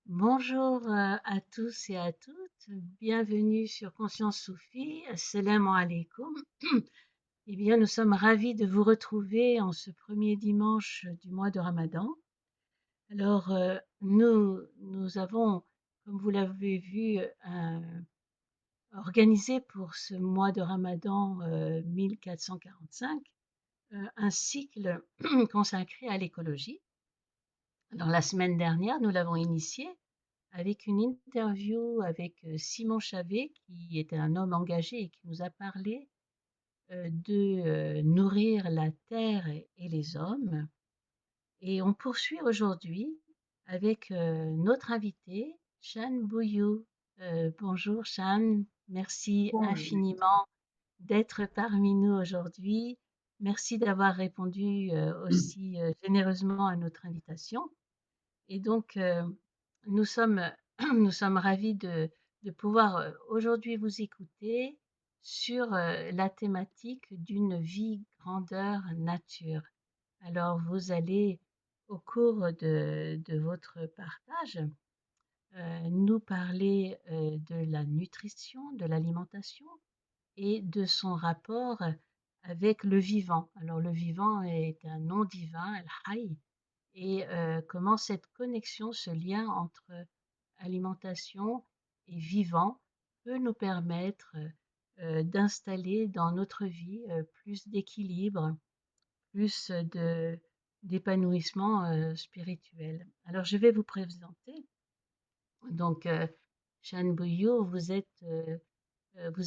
Bonjour à tous et à toutes. Bienvenue sur Conscience Soufie. Assalamu alaikum. Eh bien, nous sommes ravis de vous retrouver en ce premier dimanche du mois de Ramadan. Alors, nous avons, comme vous l'avez vu, organisé pour ce mois de Ramadan 1445 un cycle consacré à l'écologie. Alors, la semaine dernière, nous l'avons initié avec une interview avec Simon Chavet, qui est un homme engagé et qui nous a parlé de nourrir la terre et les hommes. Et on poursuit aujourd'hui avec notre invité, Shan Bouyou. Bonjour Shan, merci Bonjour. infiniment d'être parmi nous aujourd'hui. Merci d'avoir répondu aussi généreusement à notre invitation. Et donc, nous sommes, nous sommes ravis de pouvoir aujourd'hui vous écouter sur la thématique d'une vie grandeur nature. Alors, vous allez, au cours de votre partage, nous parler de la nutrition, de l'alimentation et de son rapport avec le vivant. Alors, le vivant est un nom divin, Al-Hayy, et comment cette connexion, ce lien entre alimentation et vivant peut nous permettre d'installer dans notre vie plus d'équilibre, plus d'épanouissement spirituel. Alors je vais vous présenter. Donc, Shan Boyo, vous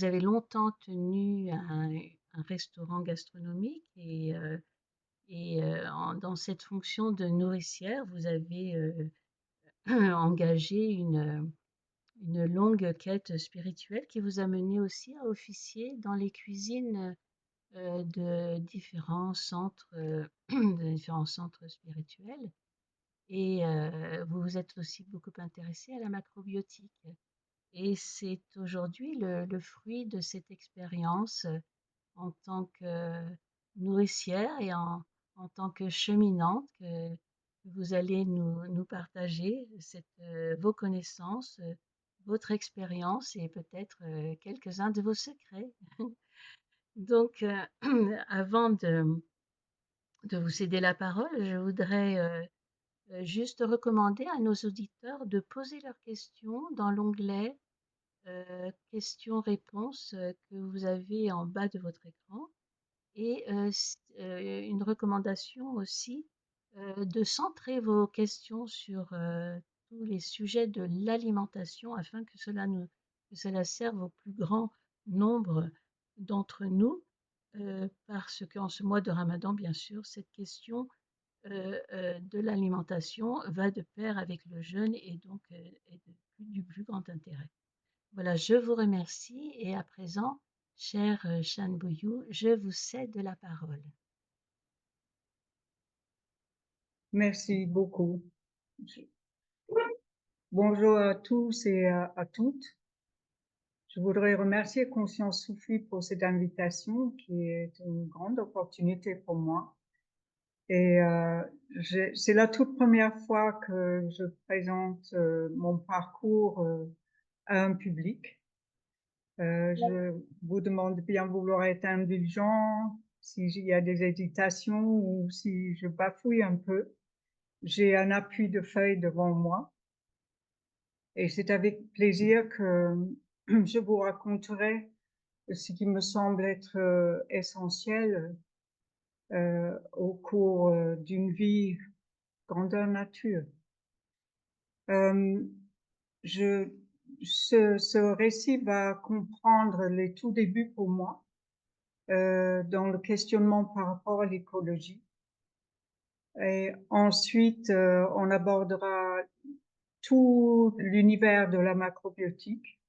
avez longtemps tenu un restaurant gastronomique et dans cette fonction de nourricière, vous avez engagé une longue quête spirituelle qui vous a mené aussi à officier dans les cuisines de différents centres, de différents centres spirituels. Et vous vous êtes aussi beaucoup intéressé à la macrobiotique. Et c'est aujourd'hui le fruit de cette expérience en tant que nourricière et en tant que cheminante que vous allez nous partager vos connaissances, votre expérience et peut-être quelques-uns de vos secrets. Donc, avant de vous céder la parole, je voudrais juste recommander à nos auditeurs de poser leurs questions dans l'onglet questions-réponses que vous avez en bas de votre écran. Et une recommandation aussi de centrer vos questions sur tous les sujets de l'alimentation afin que cela serve au plus grand nombre d'entre nous, parce qu'en ce mois de Ramadan, bien sûr, cette question de l'alimentation va de pair avec le jeûne et donc est du plus grand intérêt. Voilà, je vous remercie et à présent, cher Shan Bouyou, je vous cède la parole. Merci beaucoup. Bonjour à tous et à toutes. Je voudrais remercier Conscience Soufie pour cette invitation qui est une grande opportunité pour moi. Et c'est la toute première fois que je présente mon parcours à un public. Je vous demande de bien vouloir être indulgent s'il y a des hésitations ou si je bafouille un peu. J'ai un appui de feuille devant moi. Et c'est avec plaisir que je vous raconterai ce qui me semble être essentiel au cours d'une vie grandeur nature. Euh, je, ce récit va comprendre les tout débuts pour moi dans le questionnement par rapport à l'écologie. Et ensuite, on abordera tout l'univers de la macrobiotique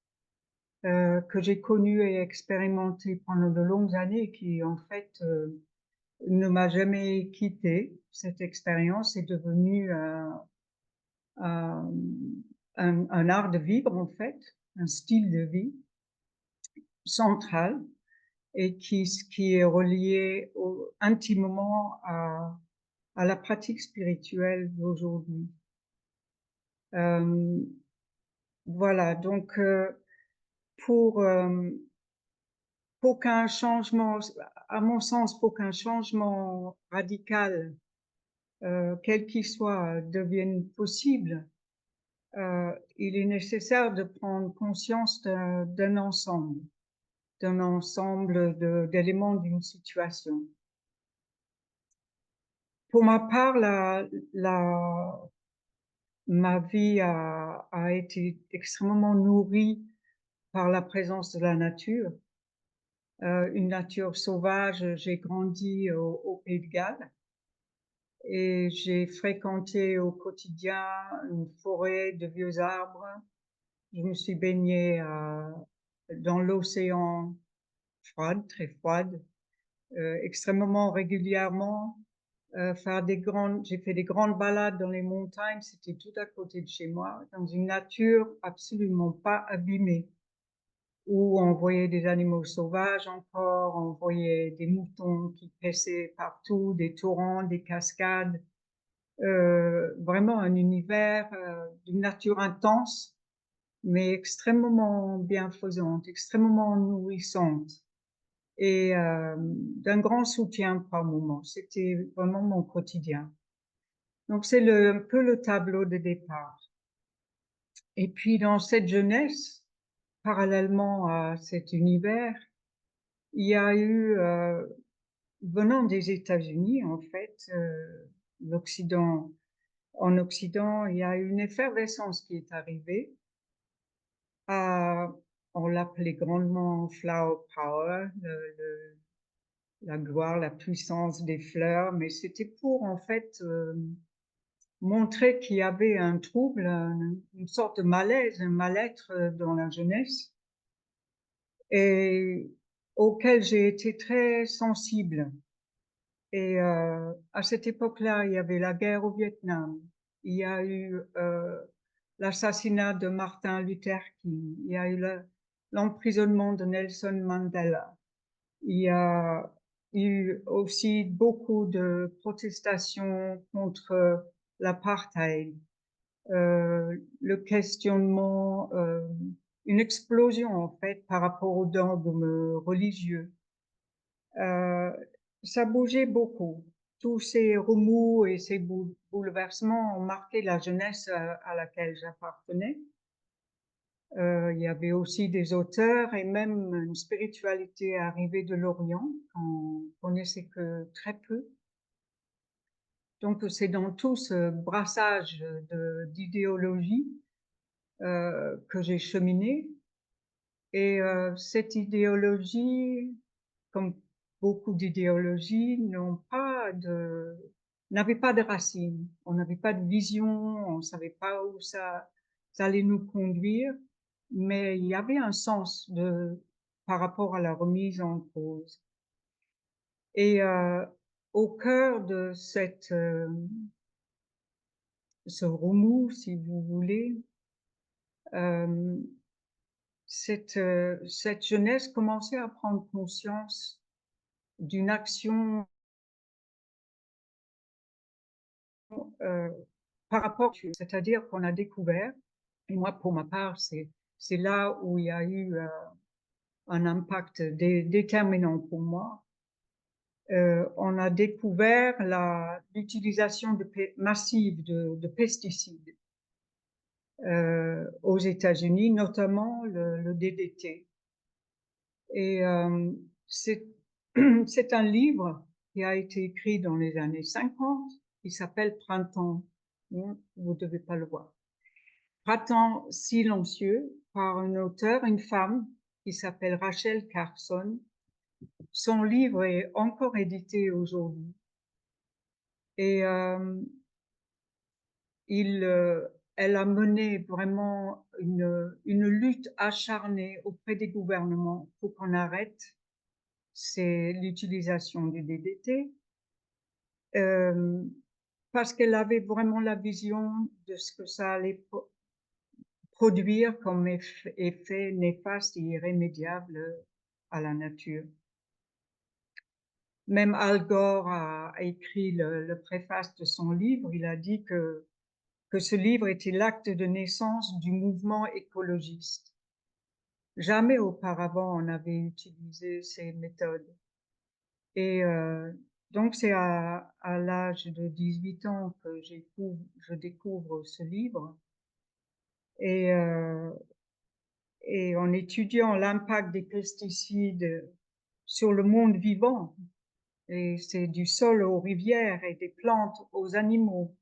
que j'ai connu et expérimenté pendant de longues années et qui en fait ne m'a jamais quitté. Cette expérience est devenue un, un art de vivre en fait, un style de vie central et qui est relié intimement à la pratique spirituelle d'aujourd'hui. Hem, voilà, donc pour, pour qu'un changement, à mon sens, pour qu'un changement radical, quel qu'il soit, devienne possible, il est nécessaire de prendre conscience d'un ensemble d'éléments d'une situation. Pour ma part, ma vie a été extrêmement nourrie par la présence de la nature, une nature sauvage. J'ai grandi au Pays de Galles et j'ai fréquenté au quotidien une forêt de vieux arbres. Je me suis baignée, dans l'océan froide, très froide, extrêmement régulièrement. J'ai fait des grandes balades dans les montagnes, c'était tout à côté de chez moi, dans une nature absolument pas abîmée, où on voyait des animaux sauvages encore, on voyait des moutons qui paissaient partout, des torrents, des cascades, vraiment un univers d'une nature intense, mais extrêmement bienfaisante, extrêmement nourrissante et d'un grand soutien par moments. C'était vraiment mon quotidien. Donc c'est un peu le tableau de départ. Et puis dans cette jeunesse, parallèlement à cet univers, il y a eu, venant des États-Unis en fait, l'Occident, en Occident, il y a eu une effervescence qui est arrivée. À, on l'appelait grandement flower power, la gloire, la puissance des fleurs, mais c'était pour en fait montrer qu'il y avait un trouble, une sorte de malaise, un mal-être dans la jeunesse, et auquel j'ai été très sensible. Et à cette époque-là, il y avait la guerre au Vietnam, il y a eu l'assassinat de Martin Luther King, il y a eu l'emprisonnement de Nelson Mandela, il y a eu aussi beaucoup de protestations contre l'apartheid, le questionnement, une explosion en fait par rapport aux dogmes religieux. Euh, Ça bougeait beaucoup. Tous ces remous et ces bouleversements ont marqué la jeunesse à laquelle j'appartenais. Il y avait aussi des auteurs et même une spiritualité arrivée de l'Orient qu'on connaissait que très peu. Donc c'est dans tout ce brassage d'idéologie que j'ai cheminé. Et cette idéologie, comme beaucoup d'idéologies, n'avait pas de racines. On n'avait pas de vision, on ne savait pas où ça allait nous conduire, mais il y avait un sens par rapport à la remise en cause. Et au cœur de ce remous, si vous voulez, euh, cette jeunesse commençait à prendre conscience d'une action euh, par rapport, c'est-à-dire qu'on a découvert, et moi pour ma part, c'est là où il y a eu un impact déterminant pour moi. On a découvert l'utilisation massive de pesticides aux États-Unis, notamment le DDT. Et c'est c'est un livre qui a été écrit dans les années 50, qui s'appelle Printemps. Vous devez pas le voir. Printemps silencieux, par une auteure, une femme, qui s'appelle Rachel Carson. Son livre est encore édité aujourd'hui. Et il, elle a mené vraiment une lutte acharnée auprès des gouvernements pour qu'on arrête l'utilisation du DDT, parce qu'elle avait vraiment la vision de ce que ça allait produire comme effet néfaste et irrémédiable à la nature. Même Al Gore a écrit le préface de son livre, il a dit que que ce livre était l'acte de naissance du mouvement écologiste. Jamais auparavant on avait utilisé ces méthodes. Et donc c'est à l'âge de 18 ans que je découvre ce livre. Et, euh, et en étudiant l'impact des pesticides sur le monde vivant, et c'est du sol aux rivières et des plantes aux animaux.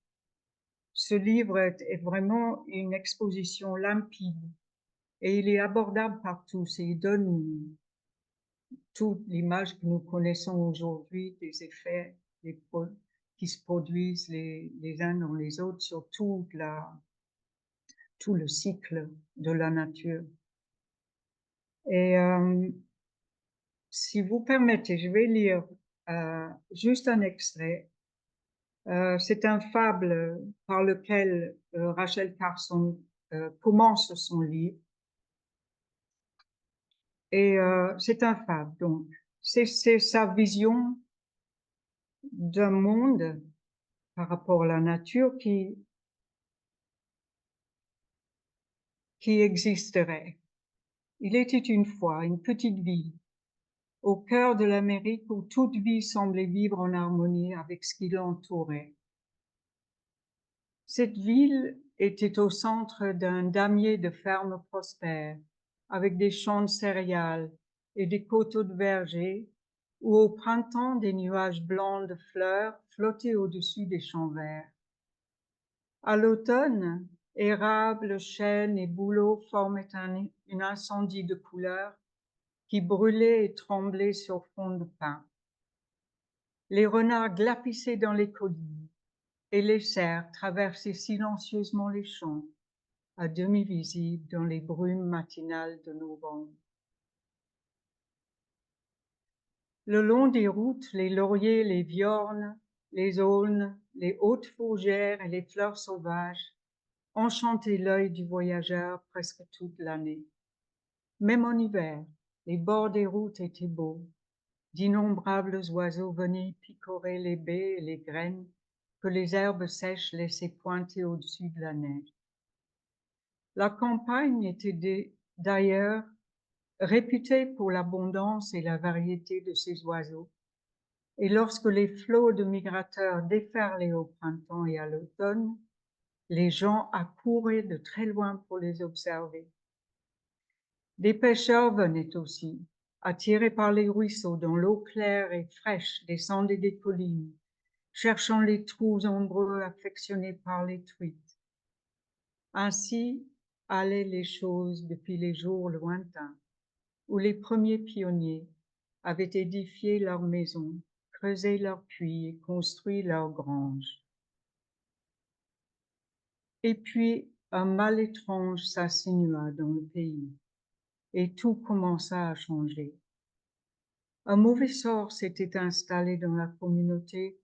Ce livre est vraiment une exposition limpide et il est abordable par tous et il donne toute l'image que nous connaissons aujourd'hui des effets qui se produisent les uns dans les autres sur tout le cycle de la nature. Et si vous permettez, je vais lire juste un extrait. C'est un fable par lequel Rachel Carson commence son livre. Et c'est un fable, donc. C'est sa vision d'un monde par rapport à la nature qui existerait. Il était une fois une petite ville au cœur de l'Amérique où toute vie semblait vivre en harmonie avec ce qui l'entourait. Cette ville était au centre d'un damier de fermes prospères, avec des champs de céréales et des coteaux de vergers, où au printemps des nuages blancs de fleurs flottaient au-dessus des champs verts. À l'automne, érables, chênes et bouleaux formaient un incendie de couleurs qui brûlait et tremblait sur fond de pin. Les renards glapissaient dans les collines et les cerfs traversaient silencieusement les champs, à demi visibles dans les brumes matinales de novembre. Le long des routes, les lauriers, les viornes, les aulnes, les hautes fougères et les fleurs sauvages enchantaient l'œil du voyageur presque toute l'année. Même en hiver, les bords des routes étaient beaux. D'innombrables oiseaux venaient picorer les baies et les graines que les herbes sèches laissaient pointer au-dessus de la neige. La campagne était d'ailleurs réputée pour l'abondance et la variété de ses oiseaux, et lorsque les flots de migrateurs déferlaient au printemps et à l'automne, les gens accouraient de très loin pour les observer. Des pêcheurs venaient aussi, attirés par les ruisseaux dont l'eau claire et fraîche descendait des collines, cherchant les trous ombreux affectionnés par les truites. Ainsi allaient les choses depuis les jours lointains, où les premiers pionniers avaient édifié leurs maisons, creusé leurs puits et construit leurs granges. Et puis un mal étrange s'insinua dans le pays, et tout commença à changer. Un mauvais sort s'était installé dans la communauté,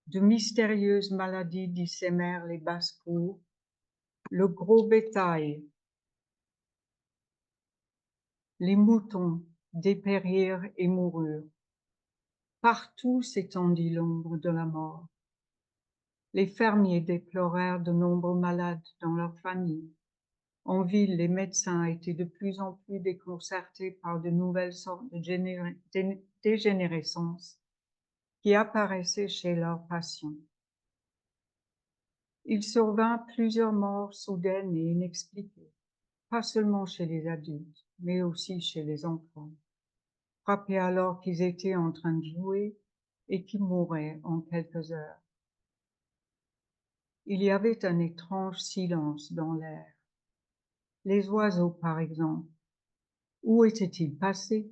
de mystérieuses maladies dissémèrent les basses-cours, le gros bétail, les moutons dépérirent et moururent. Partout s'étendit l'ombre de la mort. Les fermiers déplorèrent de nombreux malades dans leur famille. En ville, les médecins étaient de plus en plus déconcertés par de nouvelles sortes de dégénérescences qui apparaissaient chez leurs patients. Il survint plusieurs morts soudaines et inexpliquées, pas seulement chez les adultes, mais aussi chez les enfants, frappés alors qu'ils étaient en train de jouer et qui mouraient en quelques heures. Il y avait un étrange silence dans l'air. Les oiseaux, par exemple, où étaient-ils passés?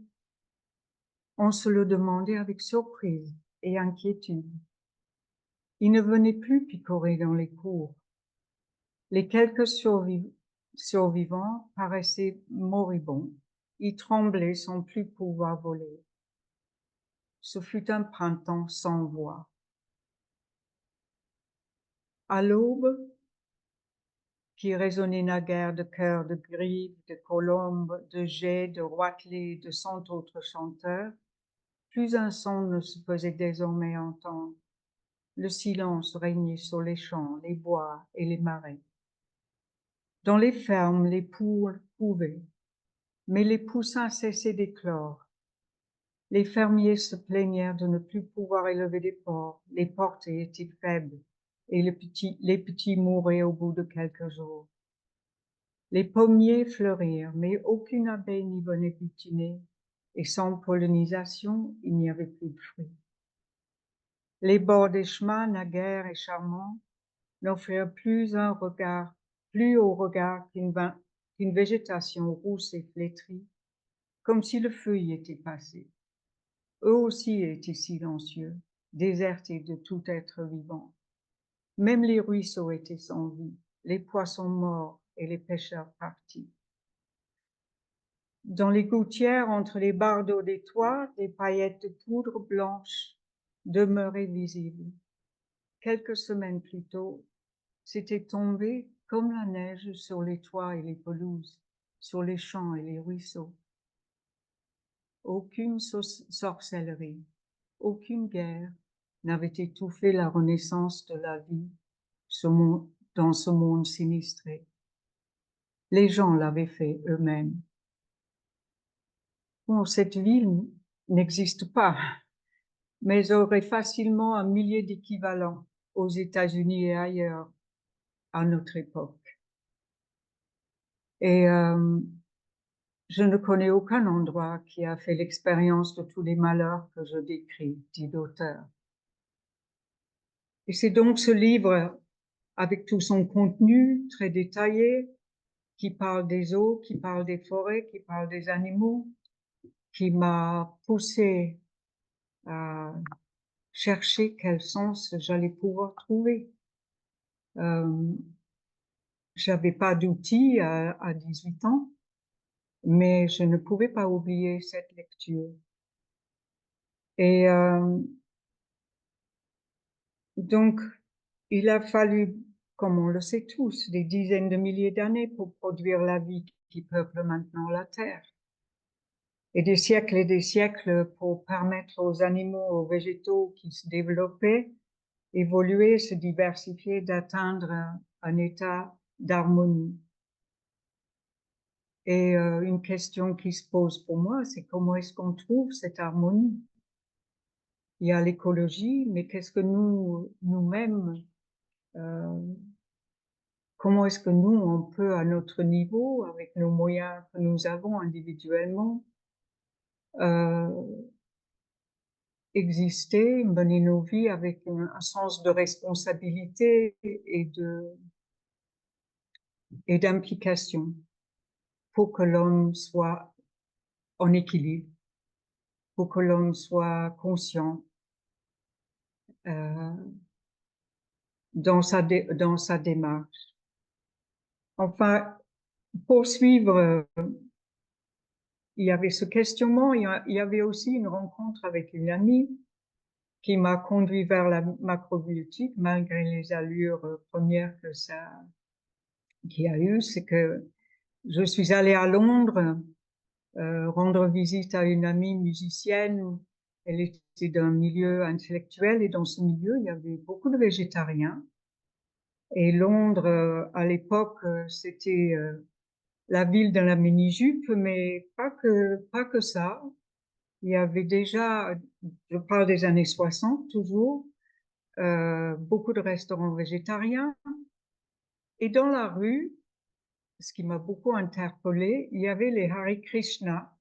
On se le demandait avec surprise et inquiétude. Ils ne venaient plus picorer dans les cours. Les quelques survivants paraissaient moribonds. Ils tremblaient sans plus pouvoir voler. Ce fut un printemps sans voix. À l'aube, qui résonnait naguère de chœurs de grives, de colombes, de geais, de roitelets et de cent autres chanteurs, plus un son ne se faisait désormais entendre. le silence régnait sur les champs, les bois et les marais. Dans les fermes, les poules couvaient, mais les poussins cessaient d'éclore. Les fermiers se plaignèrent de ne plus pouvoir élever des porcs, les porcs étaient faibles, et les petits mouraient au bout de quelques jours. Les pommiers fleurirent, mais aucune abeille n'y venait butiner, et sans pollinisation, il n'y avait plus de fruits. Les bords des chemins, naguère et charmants, n'offrirent plus au regard qu'une végétation rousse et flétrie, comme si le feu y était passé. Eux aussi étaient silencieux, désertés de tout être vivant. Même les ruisseaux étaient sans vie, les poissons morts et les pêcheurs partis. Dans les gouttières, entre les bardeaux des toits, des paillettes de poudre blanche demeuraient visibles. Quelques semaines plus tôt, c'était tombé comme la neige sur les toits et les pelouses, sur les champs et les ruisseaux. Aucune sorcellerie, aucune guerre n'avait étouffé la renaissance de la vie dans ce monde sinistré. Les gens l'avaient fait eux-mêmes. Bon, cette ville n'existe pas, mais aurait facilement un millier d'équivalents aux États-Unis et ailleurs à notre époque. Et je ne connais aucun endroit qui a fait l'expérience de tous les malheurs que je décris, dit l'auteur. Et c'est donc ce livre, avec tout son contenu très détaillé, qui parle des eaux, qui parle des forêts, qui parle des animaux, qui m'a poussé à chercher quel sens j'allais pouvoir trouver. J'avais pas d'outils à 18 ans, mais je ne pouvais pas oublier cette lecture. Et donc, il a fallu, comme on le sait tous, des dizaines de milliers d'années pour produire la vie qui peuple maintenant la Terre. Et des siècles pour permettre aux animaux, aux végétaux qui se développaient, évoluer, se diversifier, d'atteindre un état d'harmonie. Et une question qui se pose pour moi, c'est comment est-ce qu'on trouve cette harmonie? Il y a l'écologie, mais qu'est-ce que nous-mêmes, euh, comment est-ce que nous, on peut, à notre niveau, avec nos moyens que nous avons individuellement, euh, exister, mener nos vies avec un sens de responsabilité et d'implication pour que l'homme soit en équilibre, pour que l'homme soit conscient euh, dans sa démarche. Enfin, poursuivre, il y avait ce questionnement, il y avait aussi une rencontre avec une amie qui m'a conduit vers la macrobiotique, malgré les allures premières que ça qui a eu, c'est que je suis allée à Londres rendre visite à une amie musicienne. Elle était d'un milieu intellectuel et dans ce milieu, il y avait beaucoup de végétariens. Et Londres, à l'époque, c'était la ville de la mini-jupe, mais pas que ça. Il y avait déjà, je parle des années 60 toujours, beaucoup de restaurants végétariens. Et dans la rue, ce qui m'a beaucoup interpellée, il y avait les Hare Krishna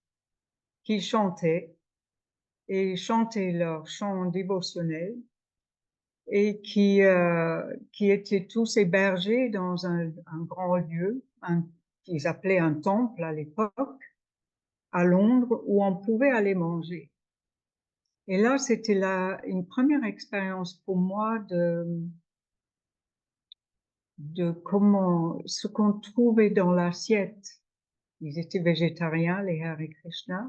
qui chantaient et chantaient leur chant dévotionnel et qui étaient tous hébergés dans un grand lieu, qu'ils appelaient un temple à l'époque, à Londres, où on pouvait aller manger. Et là, c'était une première expérience pour moi de comment ce qu'on trouvait dans l'assiette, ils étaient végétariens, les Hare Krishna,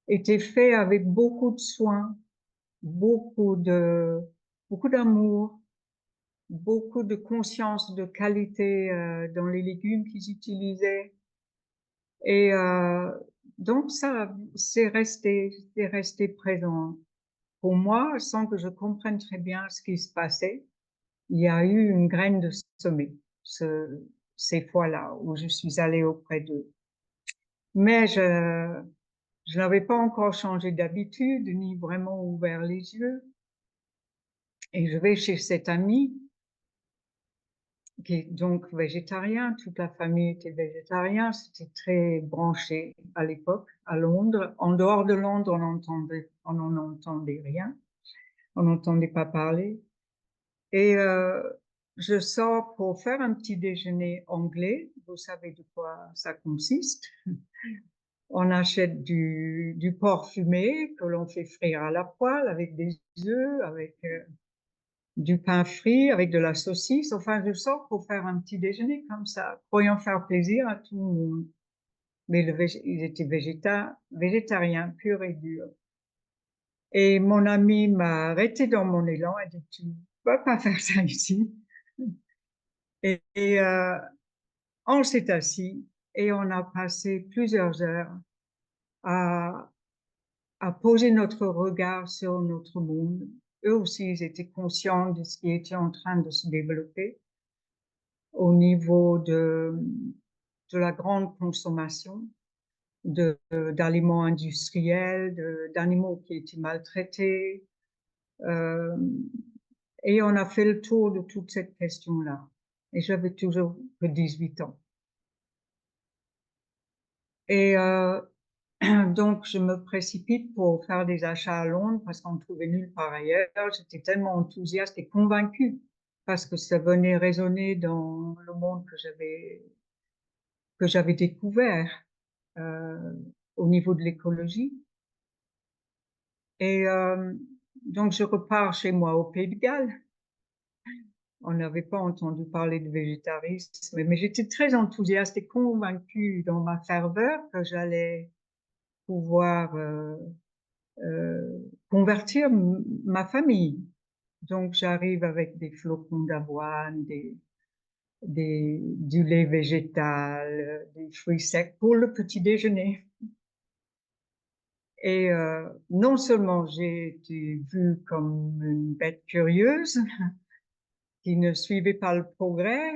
était fait avec beaucoup de soin, beaucoup de beaucoup d'amour, beaucoup de conscience de qualité dans les légumes qu'ils utilisaient. Et donc ça, c'est resté présent. pour moi, sans que je comprenne très bien ce qui se passait, il y a eu une graine de semée ces fois-là où je suis allée auprès d'eux. Mais je n'avais pas encore changé d'habitude ni vraiment ouvert les yeux. Et je vais chez cet ami qui est donc végétarien. Toute la famille était végétarien. C'était très branché à l'époque à Londres. En dehors de Londres, on n'en entendait rien. On n'entendait pas parler. Et je sors pour faire un petit déjeuner anglais. Vous savez de quoi ça consiste. On achète du porc fumé que l'on fait frire à la poêle avec des œufs, avec du pain frit, avec de la saucisse. Enfin, je sors pour faire un petit déjeuner comme ça, croyant faire plaisir à tout le monde. Mais ils étaient végétariens, purs et durs. Et mon ami m'a arrêté dans mon élan et dit, tu vas pas faire ça ici. Et on s'est assis et on a passé plusieurs heures à, à poser notre regard sur notre monde. Eux aussi, ils étaient conscients de ce qui était en train de se développer au niveau de la grande consommation d'aliments industriels, d'animaux qui étaient maltraités. Euh, et on a fait le tour de toute cette question-là. Et j'avais toujours que 18 ans. Et donc, je me précipite pour faire des achats à Londres parce qu'on ne trouvait nulle part ailleurs. J'étais tellement enthousiaste et convaincue parce que ça venait résonner dans le monde que j'avais découvert euh, au niveau de l'écologie. Et donc, je repars chez moi au Pays de Galles. On n'avait pas entendu parler de végétarisme, mais j'étais très enthousiaste et convaincue dans ma ferveur que j'allais pouvoir convertir ma famille. Donc, j'arrive avec des flocons d'avoine, du lait végétal, des fruits secs pour le petit déjeuner. Et non seulement j'ai été vue comme une bête curieuse qui ne suivait pas le progrès,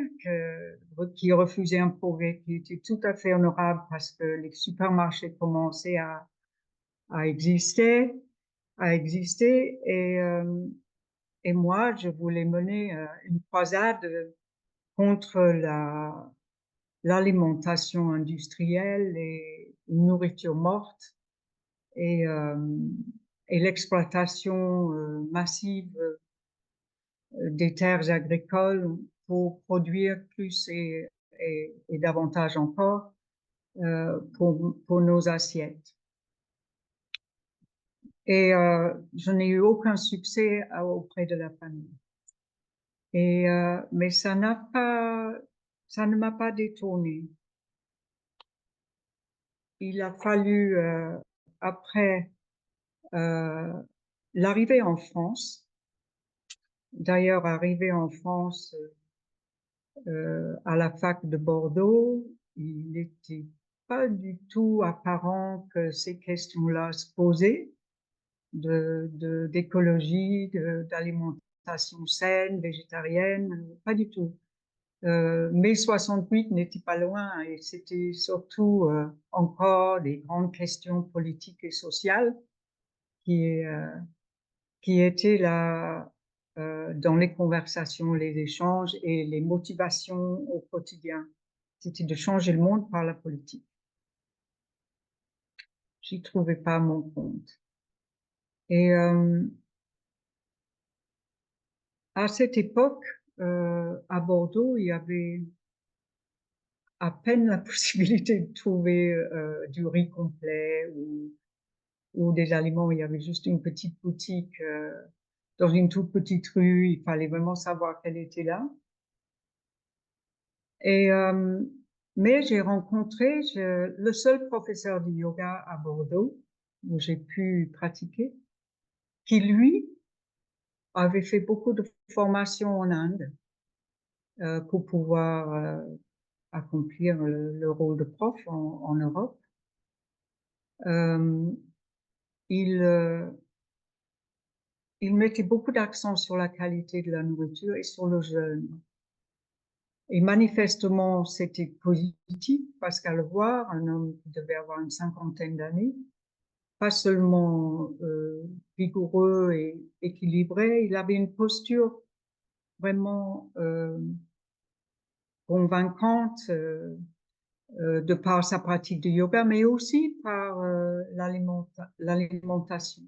qui refusait un progrès qui était tout à fait honorable parce que les supermarchés commençaient à exister, à exister. Et moi, je voulais mener une croisade contre l'alimentation industrielle et une nourriture morte et, euh, et l'exploitation massive des terres agricoles pour produire plus et davantage encore pour nos assiettes. Et je n'ai eu aucun succès auprès de la famille. Mais ça ne m'a pas détournée. Il a fallu, après euh, l'arrivée en France, d'ailleurs arrivé en France à la fac de Bordeaux, il n'était pas du tout apparent que ces questions-là se posaient d'écologie, d'alimentation saine, végétarienne, pas du tout. Mai 68 n'était pas loin et c'était surtout encore des grandes questions politiques et sociales qui, euh, qui étaient là dans les conversations, les échanges et les motivations au quotidien. C'était de changer le monde par la politique. J'y trouvais pas mon compte. Et à cette époque, à Bordeaux, il y avait à peine la possibilité de trouver du riz complet ou des aliments. Il y avait juste une petite boutique dans une toute petite rue. Il fallait vraiment savoir qu'elle était là. Et mais j'ai rencontré le seul professeur de yoga à Bordeaux où j'ai pu pratiquer, qui lui avait fait beaucoup de formations en Inde pour pouvoir accomplir le rôle de prof en Europe. Euh, il il mettait beaucoup d'accent sur la qualité de la nourriture et sur le jeûne. Et manifestement, c'était positif parce qu'à le voir, un homme qui devait avoir une cinquantaine d'années, pas seulement vigoureux et équilibré, il avait une posture vraiment convaincante de par sa pratique de yoga, mais aussi par l'alimentation.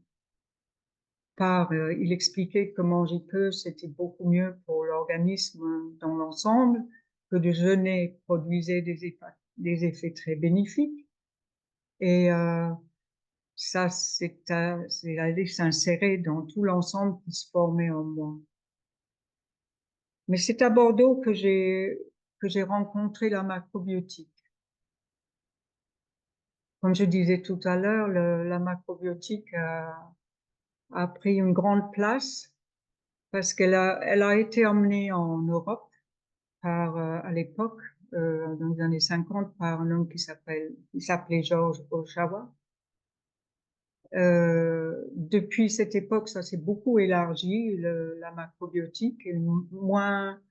Il expliquait que manger peu, c'était beaucoup mieux pour l'organisme dans l'ensemble, que de jeûner produisait des effets très bénéfiques. Et ça, c'est allé s'insérer dans tout l'ensemble qui se formait en moi. Mais c'est à Bordeaux que j'ai rencontré la macrobiotique. Comme je disais tout à l'heure, la macrobiotique a pris une grande place parce elle a été emmenée en Europe à l'époque, dans les années 50, par un homme qui s'appelait George Oshawa. Depuis cette époque, ça s'est beaucoup élargi, la macrobiotique, est moins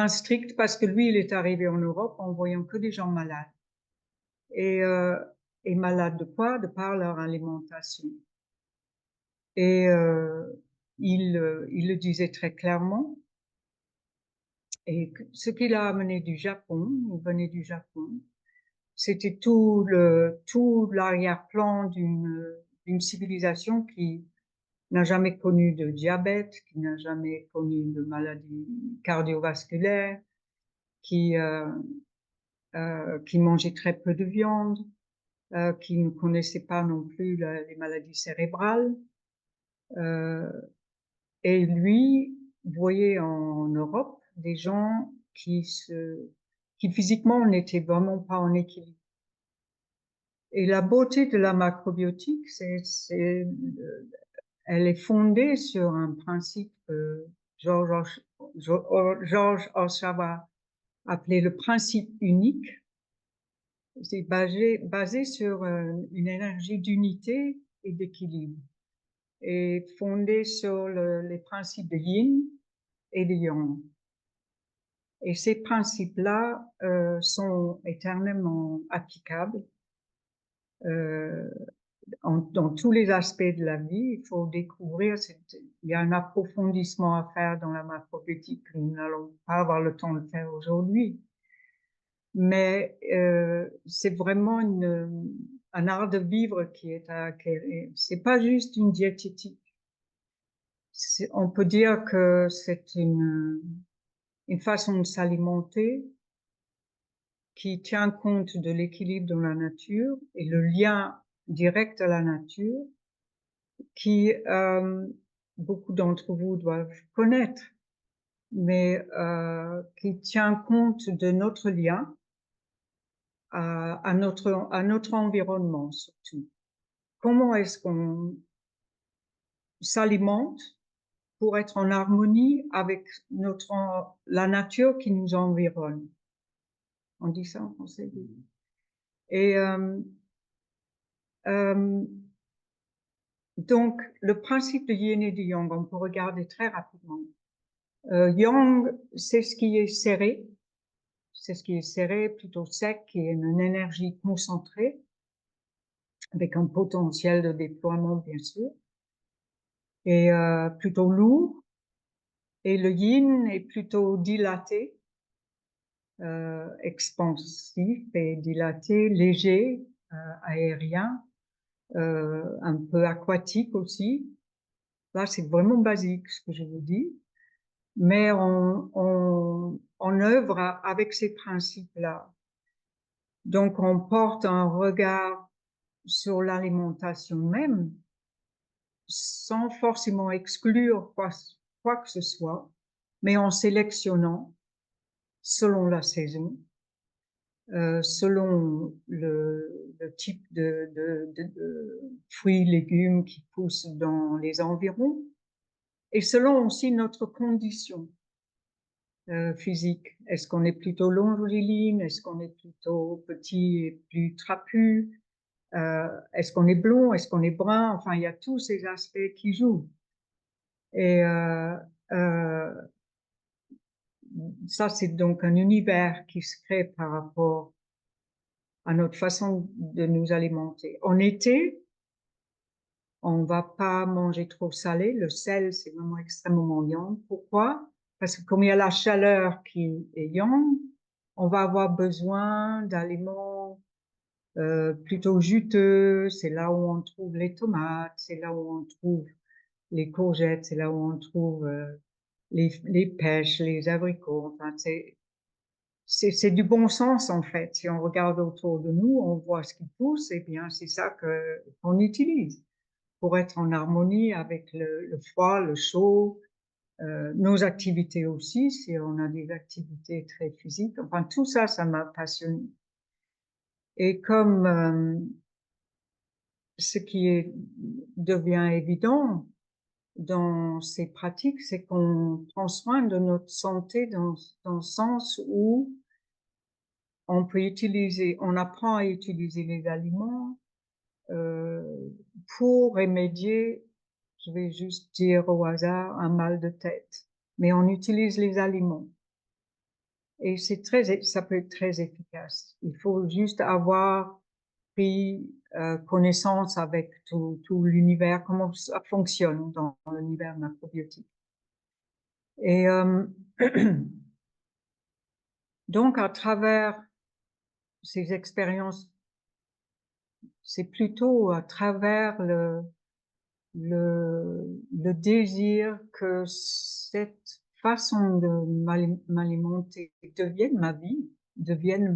stricte parce que lui, il est arrivé en Europe en voyant que des gens malades. Et, euh, et malades de quoi? De par leur alimentation. Et il le disait très clairement. Et ce qu'il a amené du Japon, il venait du Japon, c'était tout l'arrière-plan d'une civilisation qui n'a jamais connu de diabète, qui n'a jamais connu de maladie cardiovasculaire, qui qui mangeait très peu de viande, qui ne connaissait pas non plus les maladies cérébrales. Euh, et lui voyait en Europe des gens qui physiquement n'étaient vraiment pas en équilibre. Et la beauté de la macrobiotique, elle est fondée sur un principe que George Orshava appelait le principe unique. C'est basé sur une énergie d'unité et d'équilibre et fondé sur les principes de yin et de yang. Et ces principes-là sont éternellement applicables euh, dans tous les aspects de la vie. Il faut découvrir, il y a un approfondissement à faire dans la macrobiotique que nous n'allons pas avoir le temps de faire aujourd'hui. Mais c'est vraiment un art de vivre qui est à acquérir. C'est pas juste une diététique. On peut dire que c'est une façon de s'alimenter qui tient compte de l'équilibre dans la nature et le lien direct à la nature qui beaucoup d'entre vous doivent connaître, mais qui tient compte de notre lien à notre environnement surtout. Comment est-ce qu'on s'alimente pour être en harmonie avec la nature qui nous environne? On dit ça en français? Oui. Et euh, donc, le principe de yin et de yang, on peut regarder très rapidement. Yang, c'est ce qui est serré, plutôt sec, qui est une énergie concentrée, avec un potentiel de déploiement, bien sûr, et plutôt lourd. Et le yin est plutôt dilaté, expansif et dilaté, léger, aérien, un peu aquatique aussi. Là, c'est vraiment basique ce que je vous dis, mais on œuvre avec ces principes-là. Donc, on porte un regard sur l'alimentation même, sans forcément exclure quoi que ce soit, mais en sélectionnant selon la saison, selon le type de fruits, légumes qui poussent dans les environs, et selon aussi notre condition physique. Est-ce qu'on est plutôt longiligne? Est-ce qu'on est plutôt petit et plus trapu? Est-ce qu'on est blond? Est-ce qu'on est brun? Enfin, il y a tous ces aspects qui jouent. Et ça, c'est donc un univers qui se crée par rapport à notre façon de nous alimenter. En été, on va pas manger trop salé. Le sel, c'est vraiment extrêmement yang. Pourquoi? Parce que comme il y a la chaleur qui est yang, on va avoir besoin d'aliments plutôt juteux. C'est là où on trouve les tomates, c'est là où on trouve les courgettes, c'est là où on trouve les pêches, les abricots. Enfin, c'est du bon sens en fait. Si on regarde autour de nous, on voit ce qui pousse, et bien c'est ça que qu'on utilise pour être en harmonie avec le froid, le chaud, nos activités aussi, si on a des activités très physiques. Enfin, tout ça, ça m'a passionné. Et comme ce qui devient évident dans ces pratiques, c'est qu'on prend soin de notre santé dans le sens où on peut utiliser, on apprend à utiliser les aliments euh, pour remédier, je vais juste dire au hasard, un mal de tête. Mais on utilise les aliments et ça peut être très efficace. Il faut juste avoir pris connaissance avec tout l'univers, comment ça fonctionne dans l'univers macrobiotique. Et donc, à travers ces expériences, c'est plutôt à travers le désir que cette façon de m'alimenter devienne ma vie, devienne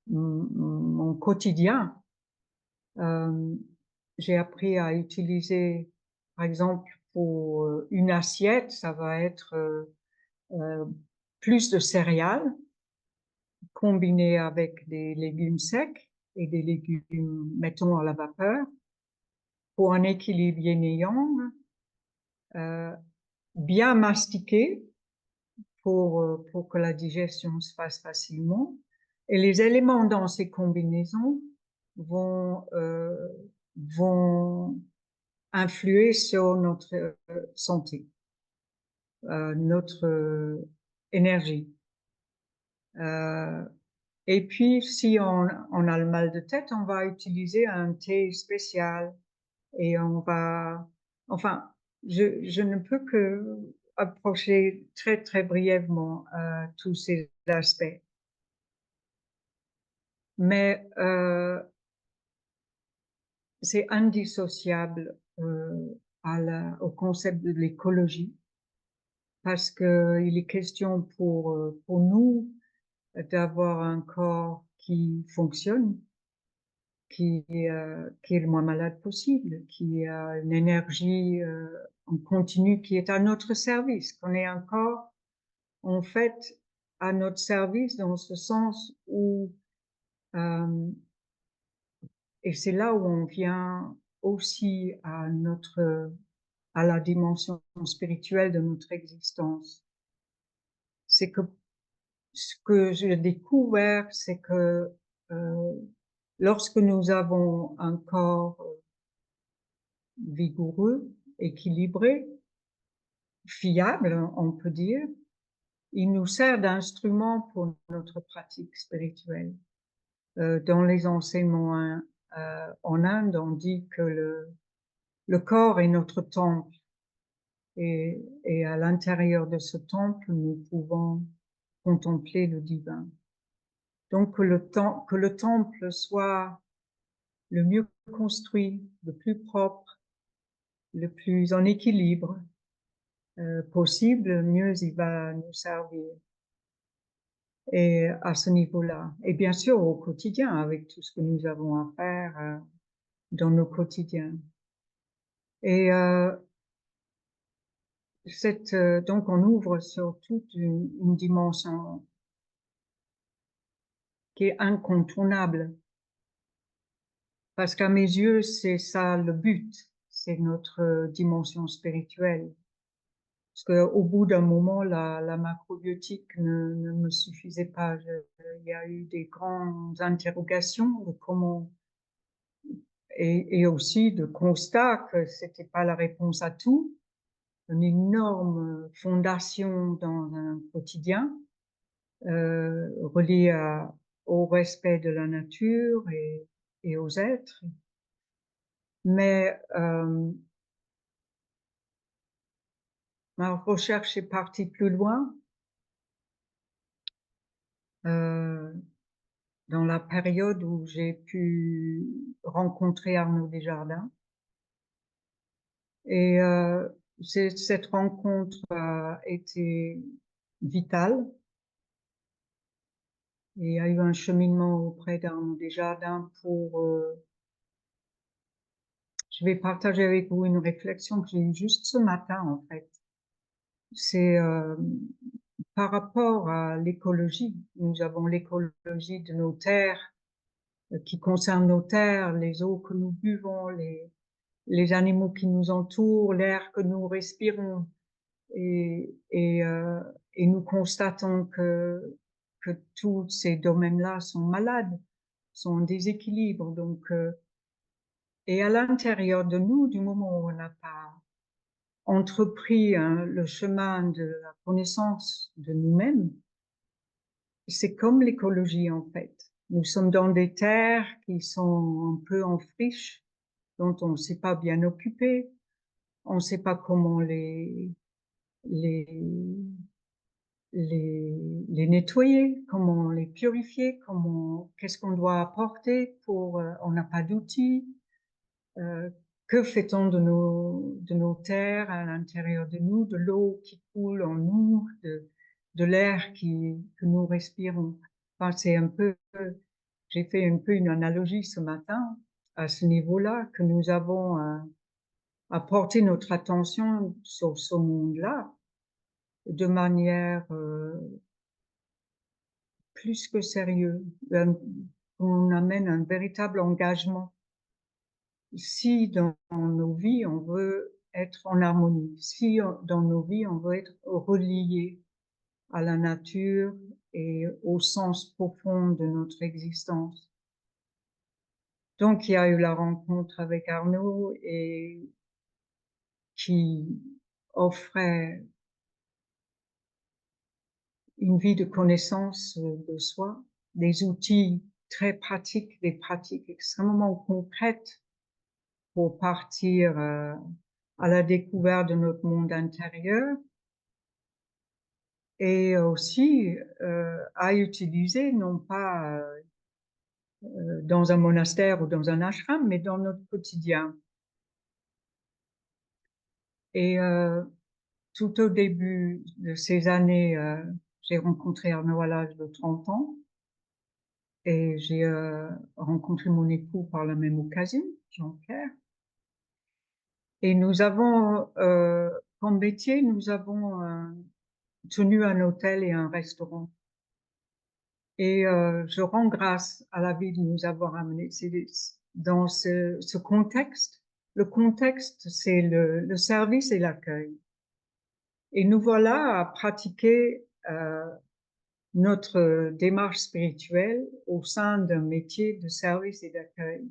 mon quotidien. Euh, j'ai appris à utiliser, par exemple, pour une assiette, ça va être euh, plus de céréales combinées avec des légumes secs et des légumes, mettons, à la vapeur, pour un équilibre yin et yang, euh, bien mastiqué pour que la digestion se fasse facilement. Et les éléments dans ces combinaisons vont influer sur notre santé, notre énergie. Euh, et puis, si on a le mal de tête, on va utiliser un thé spécial et on va, enfin, je ne peux que approcher très, très brièvement tous ces aspects. Mais c'est indissociable au concept de l'écologie parce que il est question pour nous d'avoir un corps qui fonctionne, qui est le moins malade possible, qui a une énergie en continu qui est à notre service, qu'on est un corps en fait à notre service dans ce sens où euh, et c'est là où on vient aussi à la dimension spirituelle de notre existence. C'est que ce que j'ai découvert, c'est que euh, lorsque nous avons un corps vigoureux, équilibré, fiable, on peut dire, il nous sert d'instrument pour notre pratique spirituelle. Dans les enseignements en Inde, on dit que le corps est notre temple et à l'intérieur de ce temple, nous pouvons contempler le divin. Donc que le temple soit le mieux construit, le plus propre, le plus en équilibre possible, mieux il va nous servir. Et à ce niveau-là. Et bien sûr, au quotidien, avec tout ce que nous avons à faire dans nos quotidiens. Et donc, on ouvre sur toute une dimension qui est incontournable. Parce qu'à mes yeux, c'est ça le but, c'est notre dimension spirituelle. Parce qu'au bout d'un moment, la macrobiotique ne me suffisait pas. Il y a eu des grandes interrogations de comment et aussi de constat que c'était pas la réponse à tout. une énorme fondation dans un quotidien relié au respect de la nature et aux êtres. Mais ma recherche est partie plus loin dans la période où j'ai pu rencontrer Arnaud Desjardins. Et cette rencontre a été vitale. Et il y a eu un cheminement auprès d'Arnaud Desjardins je vais partager avec vous une réflexion que j'ai eue juste ce matin, en fait. C'est par rapport à l'écologie. Nous avons l'écologie de nos terres, qui concerne nos terres, les eaux que nous buvons, les animaux qui nous entourent, l'air que nous respirons. Et nous constatons que tous ces domaines-là sont malades, sont en déséquilibre. Donc, et à l'intérieur de nous, du moment où on n'a pas entrepris le chemin de la connaissance de nous-mêmes, c'est comme l'écologie en fait. Nous sommes dans des terres qui sont un peu en friche, dont on ne s'est pas bien occupé, on ne sait pas comment les, les nettoyer, comment les purifier, qu'est-ce qu'on doit apporter on n'a pas d'outils, euh, que fait-on de nos terres à l'intérieur de nous, de l'eau qui coule en nous, de l'air que nous respirons. Enfin, j'ai fait un peu une analogie ce matin à ce niveau-là, que nous avons à porter notre attention sur ce monde-là de manière plus que sérieux. On amène un véritable engagement. Si dans nos vies, on veut être en harmonie, si dans nos vies, on veut être relié à la nature et au sens profond de notre existence. Donc, il y a eu la rencontre avec Arnaud et qui offrait une vie de connaissance de soi, des outils très pratiques, des pratiques extrêmement concrètes pour partir à la découverte de notre monde intérieur et aussi à utiliser non pas dans un monastère ou dans un ashram, mais dans notre quotidien. Et tout au début de ces années, j'ai rencontré Arnaud à l'âge de 30 ans et j'ai rencontré mon époux par la même occasion, Jean-Pierre. Et nous avons, comme métier, nous avons tenu un hôtel et un restaurant. Et je rends grâce à la vie de nous avoir amenés. Dans ce contexte, le contexte, c'est le service et l'accueil. Et nous voilà à pratiquer notre démarche spirituelle au sein d'un métier de service et d'accueil.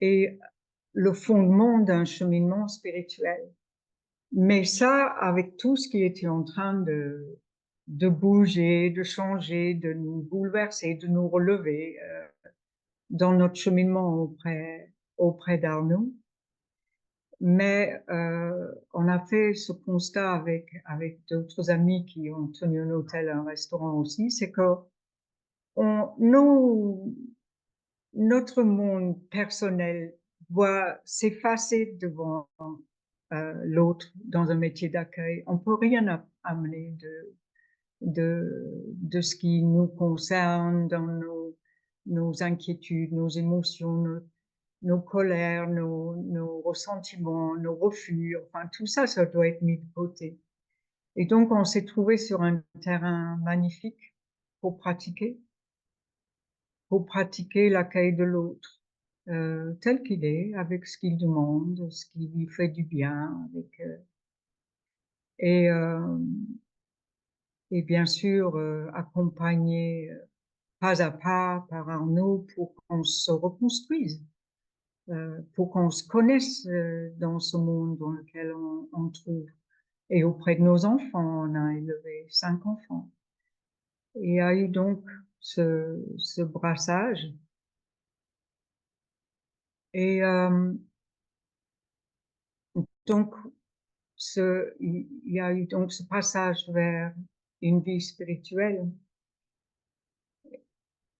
Et le fondement d'un cheminement spirituel. Mais ça, avec tout ce qui était en train de bouger, de changer, de nous bouleverser, de nous relever dans notre cheminement auprès d'Arnaud. Mais on a fait ce constat avec d'autres amis qui ont tenu un hôtel, un restaurant aussi, c'est que notre monde personnel doit s'effacer devant l'autre dans un métier d'accueil. On peut rien amener de ce qui nous concerne dans nos inquiétudes, nos émotions, nos colères, nos ressentiments, nos refus. Enfin, tout ça, ça doit être mis de côté. Et donc, on s'est trouvé sur un terrain magnifique pour pratiquer l'accueil de l'autre. Tel qu'il est, avec ce qu'il demande, ce qui lui fait du bien, et, euh, et bien sûr accompagné pas à pas par Arnaud pour qu'on se reconstruise, pour qu'on se connaisse dans ce monde dans lequel on trouve Et auprès de nos enfants, on a élevé 5 enfants. Et il y a eu donc ce brassage. Et donc, il y a eu donc ce passage vers une vie spirituelle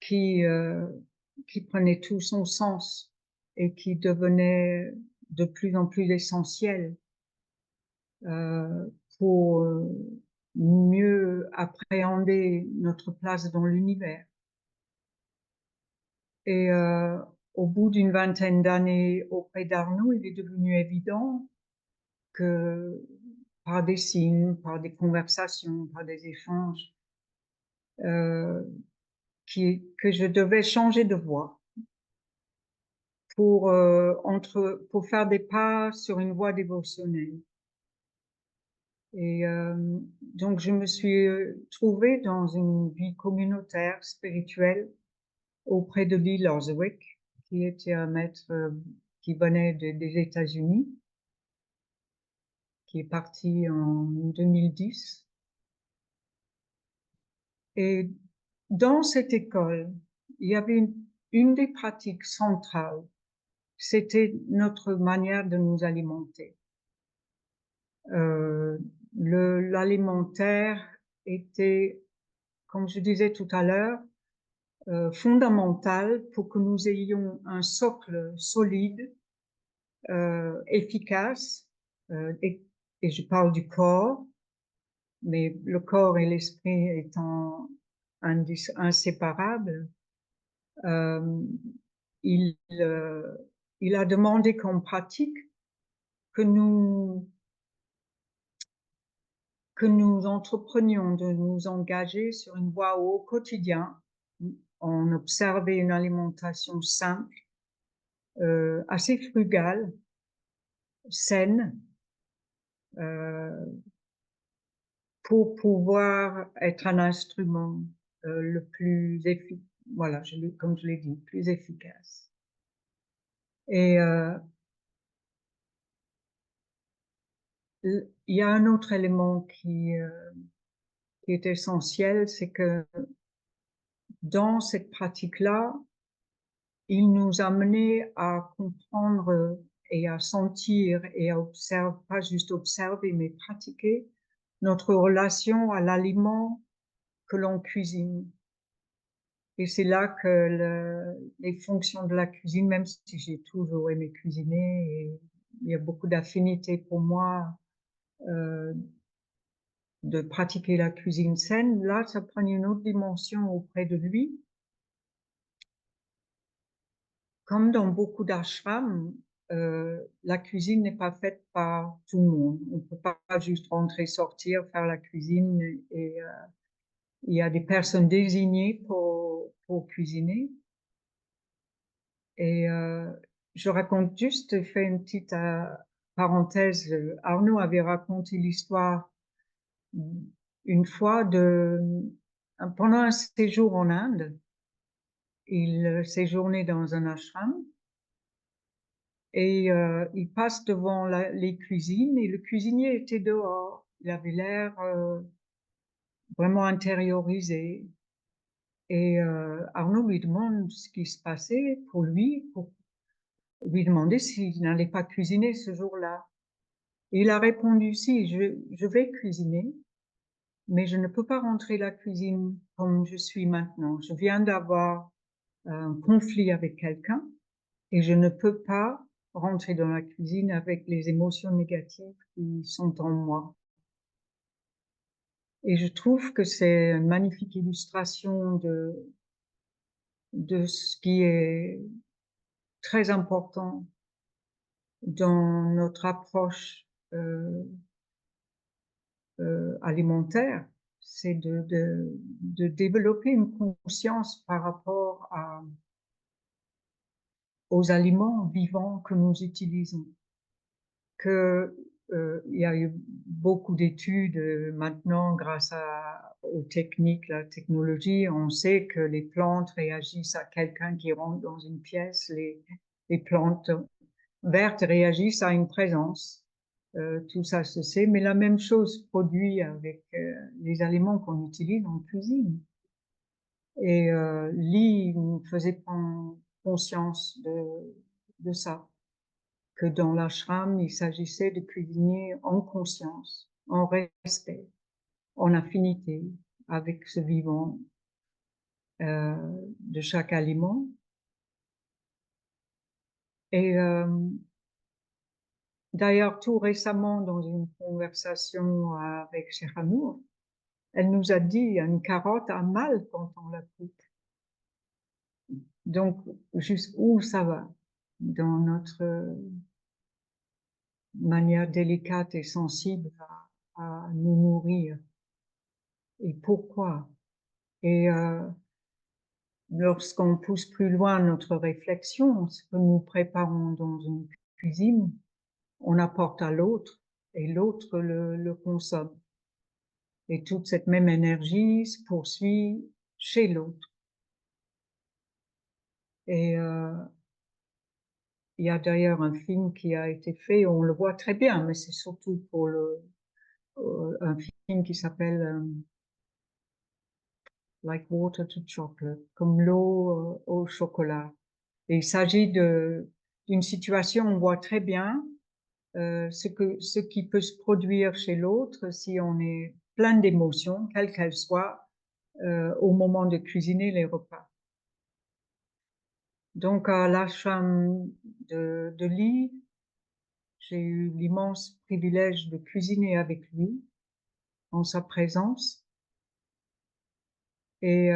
qui, euh, qui prenait tout son sens et qui devenait de plus en plus essentiel euh, pour mieux appréhender notre place dans l'univers. Et au bout d'une vingtaine d'années auprès d'Arnaud, il est devenu évident que par des signes, par des conversations, par des échanges, euh, que je devais changer de voie pour faire des pas sur une voie dévotionnelle. Et donc je me suis trouvée dans une vie communautaire, spirituelle, auprès de Lee Lozowick, qui était un maître qui venait des États-Unis, qui est parti en 2010. Et dans cette école, il y avait une des pratiques centrales, c'était notre manière de nous alimenter. Euh, L'alimentaire était, comme je disais tout à l'heure, fondamental pour que nous ayons un socle solide, efficace, et je parle du corps, mais le corps et l'esprit étant inséparables. Euh, il, euh, il a demandé comme pratique que que nous entreprenions de nous engager sur une voie où, au quotidien, on observait une alimentation simple, assez frugale, saine, euh, pour pouvoir être un instrument le plus efficace, voilà, comme je l'ai dit, plus efficace. Et il y a un autre élément qui est essentiel, c'est que dans cette pratique-là, il nous a amené à comprendre et à sentir et à observer, pas juste observer, mais pratiquer notre relation à l'aliment que l'on cuisine. Et c'est là que les fonctions de la cuisine, même si j'ai toujours aimé cuisiner, et il y a beaucoup d'affinités pour moi euh, de pratiquer la cuisine saine, là, ça prend une autre dimension auprès de lui. Comme dans beaucoup d'ashrams, la cuisine n'est pas faite par tout le monde. On ne peut pas juste rentrer, sortir, faire la cuisine. Et il y a des personnes désignées pour cuisiner. Et je raconte juste, fais une petite parenthèse. Arnaud avait raconté l'histoire une fois pendant un séjour en Inde. Il séjournait dans un ashram et il passe devant les cuisines et le cuisinier était dehors. Il avait l'air vraiment intériorisé. Et Arnaud lui demande ce qui se passait pour lui demander s'il n'allait pas cuisiner ce jour-là. Et il a répondu, si, je vais cuisiner, mais je ne peux pas rentrer la cuisine comme je suis maintenant. Je viens d'avoir un conflit avec quelqu'un et je ne peux pas rentrer dans la cuisine avec les émotions négatives qui sont en moi. Et je trouve que c'est une magnifique illustration de ce qui est très important dans notre approche alimentaire, c'est de développer une conscience par rapport aux aliments vivants que nous utilisons. Que il y a eu beaucoup d'études maintenant grâce aux techniques, la technologie. On sait que les plantes réagissent à quelqu'un qui rentre dans une pièce. Les plantes vertes réagissent à une présence. tout ça se sait, mais la même chose produit avec les aliments qu'on utilise en cuisine. Et Lee nous faisait prendre conscience de ça, que dans l'ashram, il s'agissait de cuisiner en conscience, en respect, en affinité avec ce vivant de chaque aliment. Et d'ailleurs, tout récemment, dans une conversation avec Cheikh Amour, elle nous a dit une carotte a mal quand on la coupe. Donc, jusqu'où ça va dans notre manière délicate et sensible à nous nourrir et pourquoi. Et lorsqu'on pousse plus loin notre réflexion, ce que nous préparons dans une cuisine, on apporte à l'autre et l'autre le consomme. Et toute cette même énergie se poursuit chez l'autre. Et il y a d'ailleurs un film qui a été fait, on le voit très bien, mais c'est surtout pour un film qui s'appelle Like Water to Chocolate, comme l'eau au chocolat. Et il s'agit d'une situation, on voit très bien ce qui peut se produire chez l'autre si on est plein d'émotions, quelles qu'elles soient, au moment de cuisiner les repas. Donc à l'ashram de Lee, j'ai eu l'immense privilège de cuisiner avec lui en sa présence. Et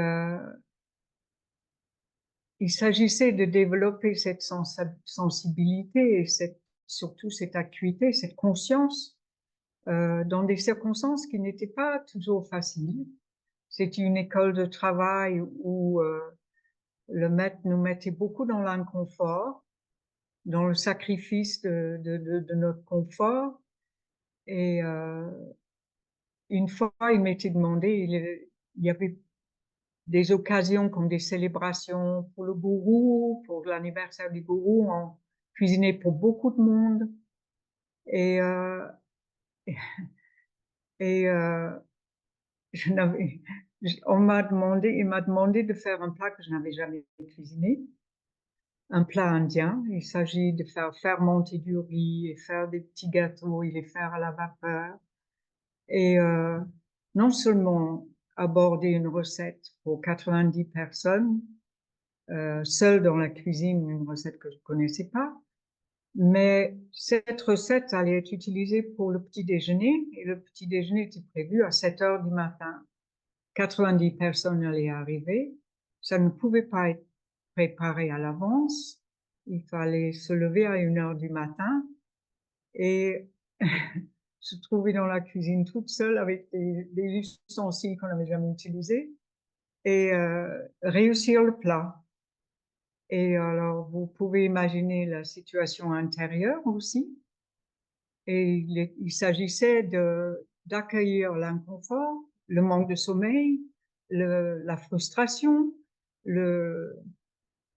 il s'agissait de développer cette sensibilité et surtout cette acuité, cette conscience dans des circonstances qui n'étaient pas toujours faciles. C'était une école de travail où le maître nous mettait beaucoup dans l'inconfort, dans le sacrifice de notre confort. Et une fois, il m'était demandé, il y avait des occasions comme des célébrations pour le gourou, pour l'anniversaire du gourou, on cuisinait pour beaucoup de monde. Et, et je n'avais, il m'a demandé de faire un plat que je n'avais jamais cuisiné, un plat indien. Il s'agit de faire fermenter du riz et faire des petits gâteaux et les faire à la vapeur. Et non seulement aborder une recette pour 90 personnes, seule dans la cuisine, une recette que je connaissais pas, mais cette recette allait être utilisée pour le petit déjeuner et le petit déjeuner était prévu à 7 heures du matin. 90 personnes allaient arriver. Ça ne pouvait pas être préparé à l'avance. Il fallait se lever à 1 heure du matin et se trouver dans la cuisine toute seule avec des ustensiles qu'on n'avait jamais utilisés et réussir le plat. Et alors, vous pouvez imaginer la situation intérieure aussi. Et il s'agissait d'accueillir l'inconfort, le manque de sommeil, la frustration,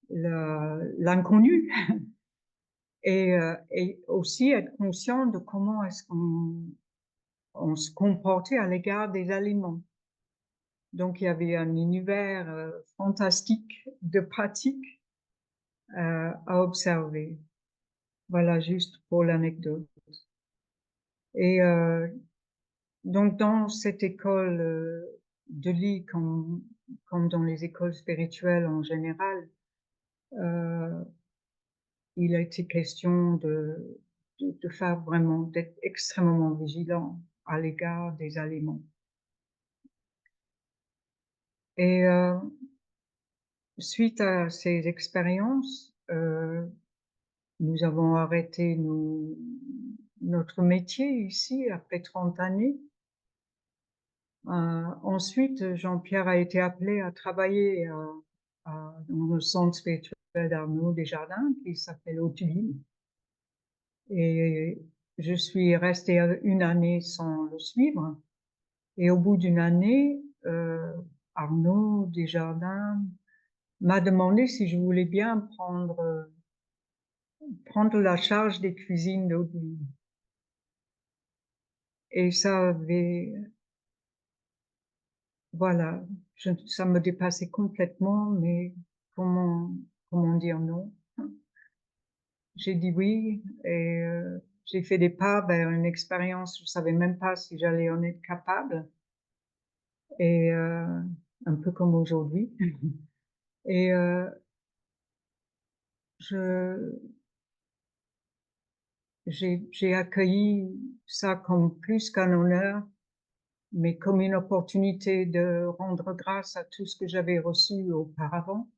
l'inconnu, et aussi être conscient de comment est-ce qu'on se comportait à l'égard des aliments. Donc il y avait un univers fantastique de pratiques à observer. Voilà, juste pour l'anecdote. Et donc dans cette école de Lee, comme dans les écoles spirituelles en général, il a été question de faire vraiment, d'être extrêmement vigilant à l'égard des aliments. Et suite à ces expériences, nous avons arrêté notre métier ici après 30 années. Ensuite, Jean-Pierre a été appelé à travailler dans le centre spirituel d'Arnaud Desjardins qui s'appelle Haute-Ville. Et je suis restée 1 année sans le suivre. Et au bout d'une année, Arnaud Desjardins m'a demandé si je voulais bien prendre la charge des cuisines d'Haute-Ville. et ça avait, voilà, ça me dépassait complètement, mais comment, comment dire non? J'ai dit oui et j'ai fait des pas vers une expérience, je savais même pas si j'allais en être capable et un peu comme aujourd'hui. Et je j'ai accueilli ça comme plus qu'un honneur, mais comme une opportunité de rendre grâce à tout ce que j'avais reçu auparavant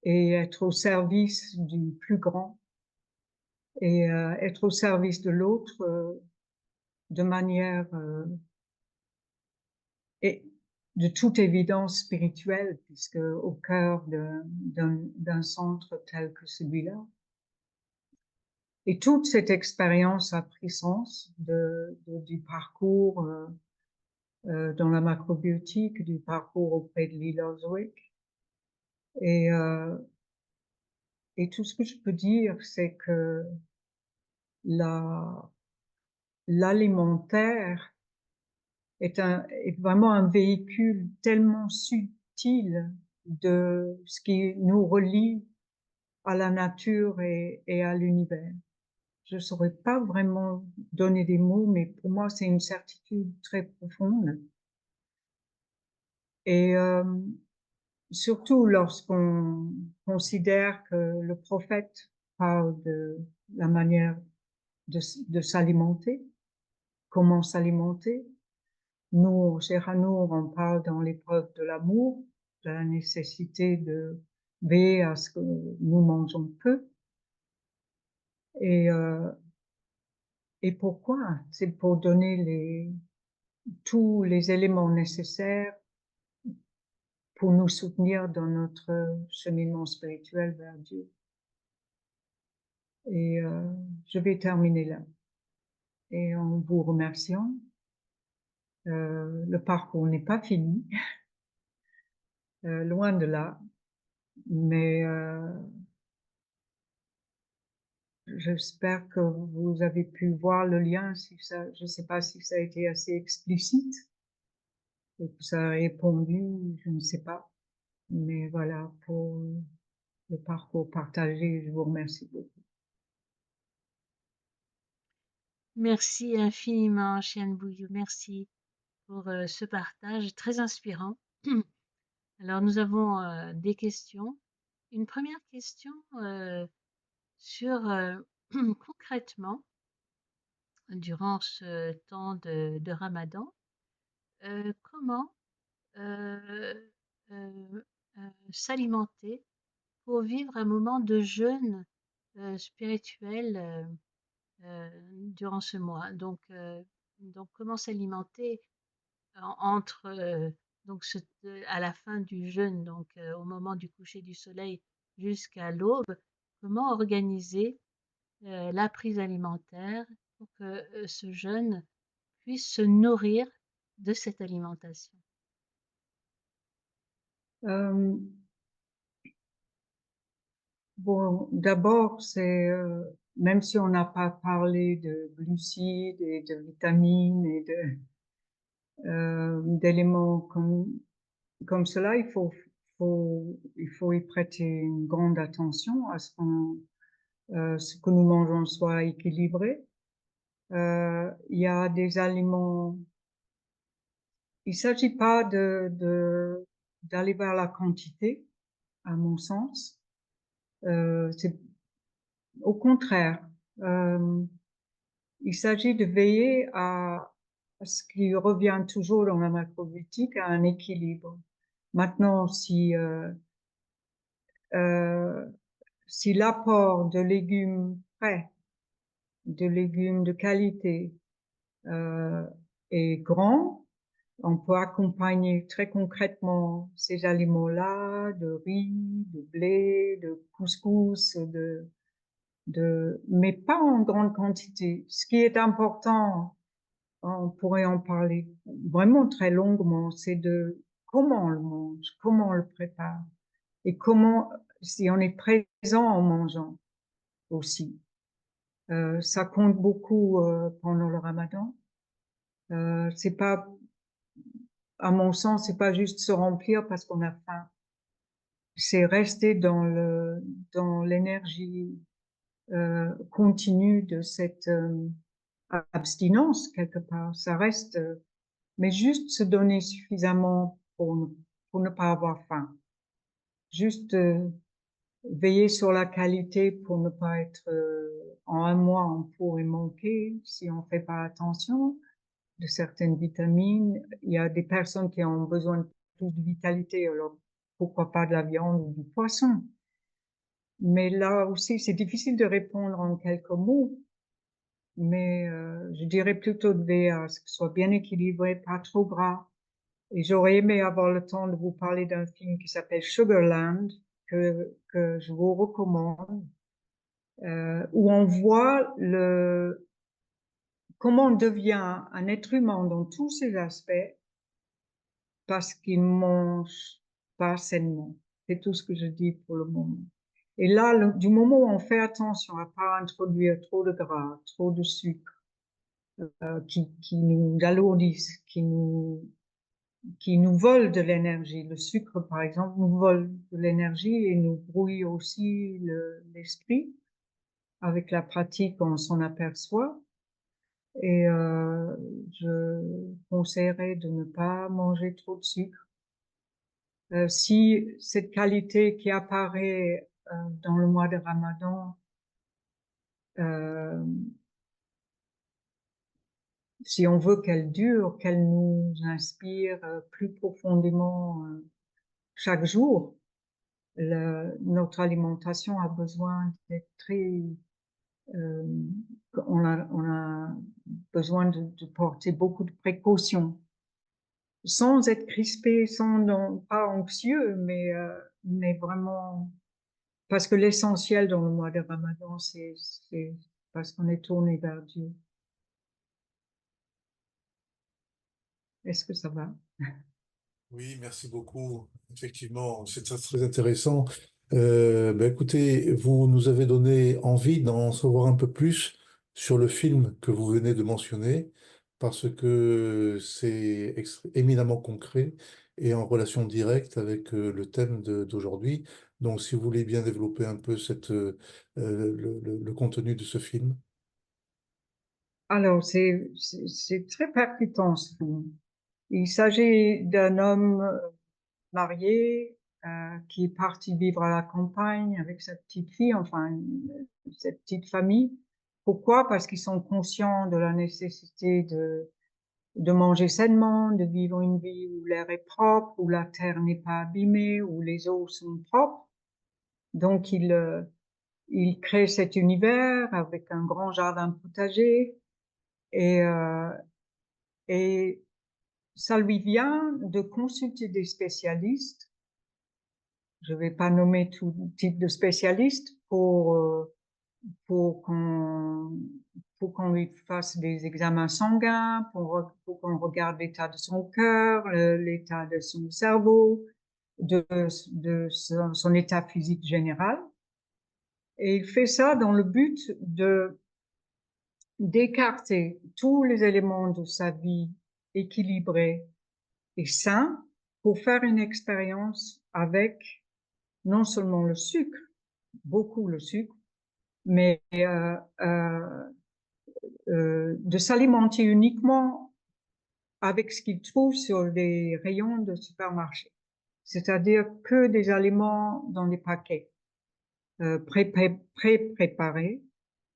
et être au service du plus grand et être au service de l'autre de manière et de toute évidence spirituelle, puisque au cœur d'un centre tel que celui-là. Et toute cette expérience a pris sens du parcours dans la macrobiotique, du parcours auprès de Lee Loswick. Et, euh, et tout ce que je peux dire, c'est que la, l'alimentaire est vraiment un véhicule tellement subtil de ce qui nous relie à la nature et à l'univers. Je ne saurais pas vraiment donner des mots, mais pour moi, c'est une certitude très profonde. Et surtout lorsqu'on considère que le prophète parle de la manière de s'alimenter, comment s'alimenter. Nous, chez Hanour, on parle dans l'épreuve de l'amour, de la nécessité de veiller à ce que nous mangeons peu. Et, euh, et pourquoi? C'est pour donner tous les éléments nécessaires pour nous soutenir dans notre cheminement spirituel vers Dieu. Et je vais terminer là. Et en vous remerciant, le parcours n'est pas fini, loin de là, mais j'espère que vous avez pu voir le lien, si ça, je ne sais pas si ça a été assez explicite, et que ça a répondu, je ne sais pas. Mais voilà, pour le parcours partagé, je vous remercie beaucoup. Merci infiniment, Chienne Bouillou. Merci pour ce partage très inspirant. Alors, nous avons des questions. Une première question sur concrètement, durant ce temps de Ramadan, comment euh, euh, s'alimenter pour vivre un moment de jeûne spirituel durant ce mois. Donc comment s'alimenter entre donc à la fin du jeûne, donc au moment du coucher du soleil jusqu'à l'aube, comment organiser la prise alimentaire pour que ce jeûne puisse se nourrir de cette alimentation. Euh, bon, d'abord, c'est même si on n'a pas parlé de glucides et de vitamines et d'éléments comme cela, il faut y prêter une grande attention à ce que nous mangeons soit équilibré. Il y a des aliments. Il s'agit pas d'aller vers la quantité, à mon sens. C'est au contraire. Euh, il s'agit de veiller à ce qui revient toujours dans la macrobiotique, à un équilibre. Maintenant, euh, si l'apport de légumes frais, de légumes de qualité euh, est grand, on peut accompagner très concrètement ces aliments-là de riz, de blé, de couscous, mais pas en grande quantité. Ce qui est important, on pourrait en parler vraiment très longuement, c'est de comment on le mange, comment on le prépare et comment, si on est présent en mangeant aussi. Ça compte beaucoup pendant le ramadan. C'est pas, à mon sens, c'est pas juste se remplir parce qu'on a faim. C'est rester dans l'énergie continue de cette abstinence quelque part. Ça reste, mais juste se donner suffisamment pour ne pas avoir faim. Juste veiller sur la qualité pour ne pas être en un mois on pourrait manquer si on fait pas attention de certaines vitamines. Il y a des personnes qui ont besoin de plus de vitalité, alors pourquoi pas de la viande ou du poisson. Mais là aussi, c'est difficile de répondre en quelques mots, mais je dirais plutôt de veiller à ce que ce soit bien équilibré, pas trop gras. Et j'aurais aimé avoir le temps de vous parler d'un film qui s'appelle Sugarland, que je vous recommande, où on voit comment on devient un être humain dans tous ses aspects parce qu'il mange pas sainement. C'est tout ce que je dis pour le moment. Et là, du moment où on fait attention à pas introduire trop de gras, trop de sucre, qui nous alourdissent, qui nous volent de l'énergie. Le sucre, par exemple, nous vole de l'énergie et nous brouille aussi l'esprit. Avec la pratique, on s'en aperçoit. Et je conseillerais de ne pas manger trop de sucre. Si cette qualité qui apparaît dans le mois de Ramadan, euh, si on veut qu'elle dure, qu'elle nous inspire plus profondément chaque jour, notre alimentation a besoin d'être très, euh, on a besoin de porter beaucoup de précautions, sans être crispé, sans non, pas anxieux, mais vraiment parce que l'essentiel dans le mois de Ramadan, c'est parce qu'on est tourné vers Dieu. Est-ce que ça va? Oui, merci beaucoup. Effectivement, c'est très, très intéressant. Ben écoutez, vous nous avez donné envie d'en savoir un peu plus sur le film que vous venez de mentionner, parce que c'est éminemment concret et en relation directe avec le thème d'aujourd'hui. Donc, si vous voulez bien développer un peu le contenu de ce film. Alors, c'est très percutant ce film. Il s'agit d'un homme marié qui est parti vivre à la campagne avec sa petite fille, enfin, cette petite famille. Pourquoi? Parce qu'ils sont conscients de la nécessité de manger sainement, de vivre une vie où l'air est propre, où la terre n'est pas abîmée, où les eaux sont propres. Donc, il crée cet univers avec un grand jardin potager et, euh, et ça lui vient de consulter des spécialistes. Je vais pas nommer tout type de spécialistes pour qu'on pour qu'on lui fasse des examens sanguins, pour qu'on regarde l'état de son cœur, l'état de son cerveau, de son état physique général. Et il fait ça dans le but de d'écarter tous les éléments de sa vie équilibrés et sains pour faire une expérience avec non seulement le sucre, beaucoup le sucre, mais de s'alimenter uniquement avec ce qu'il trouve sur les rayons de supermarché. C'est-à-dire que des aliments dans des paquets pré-préparés,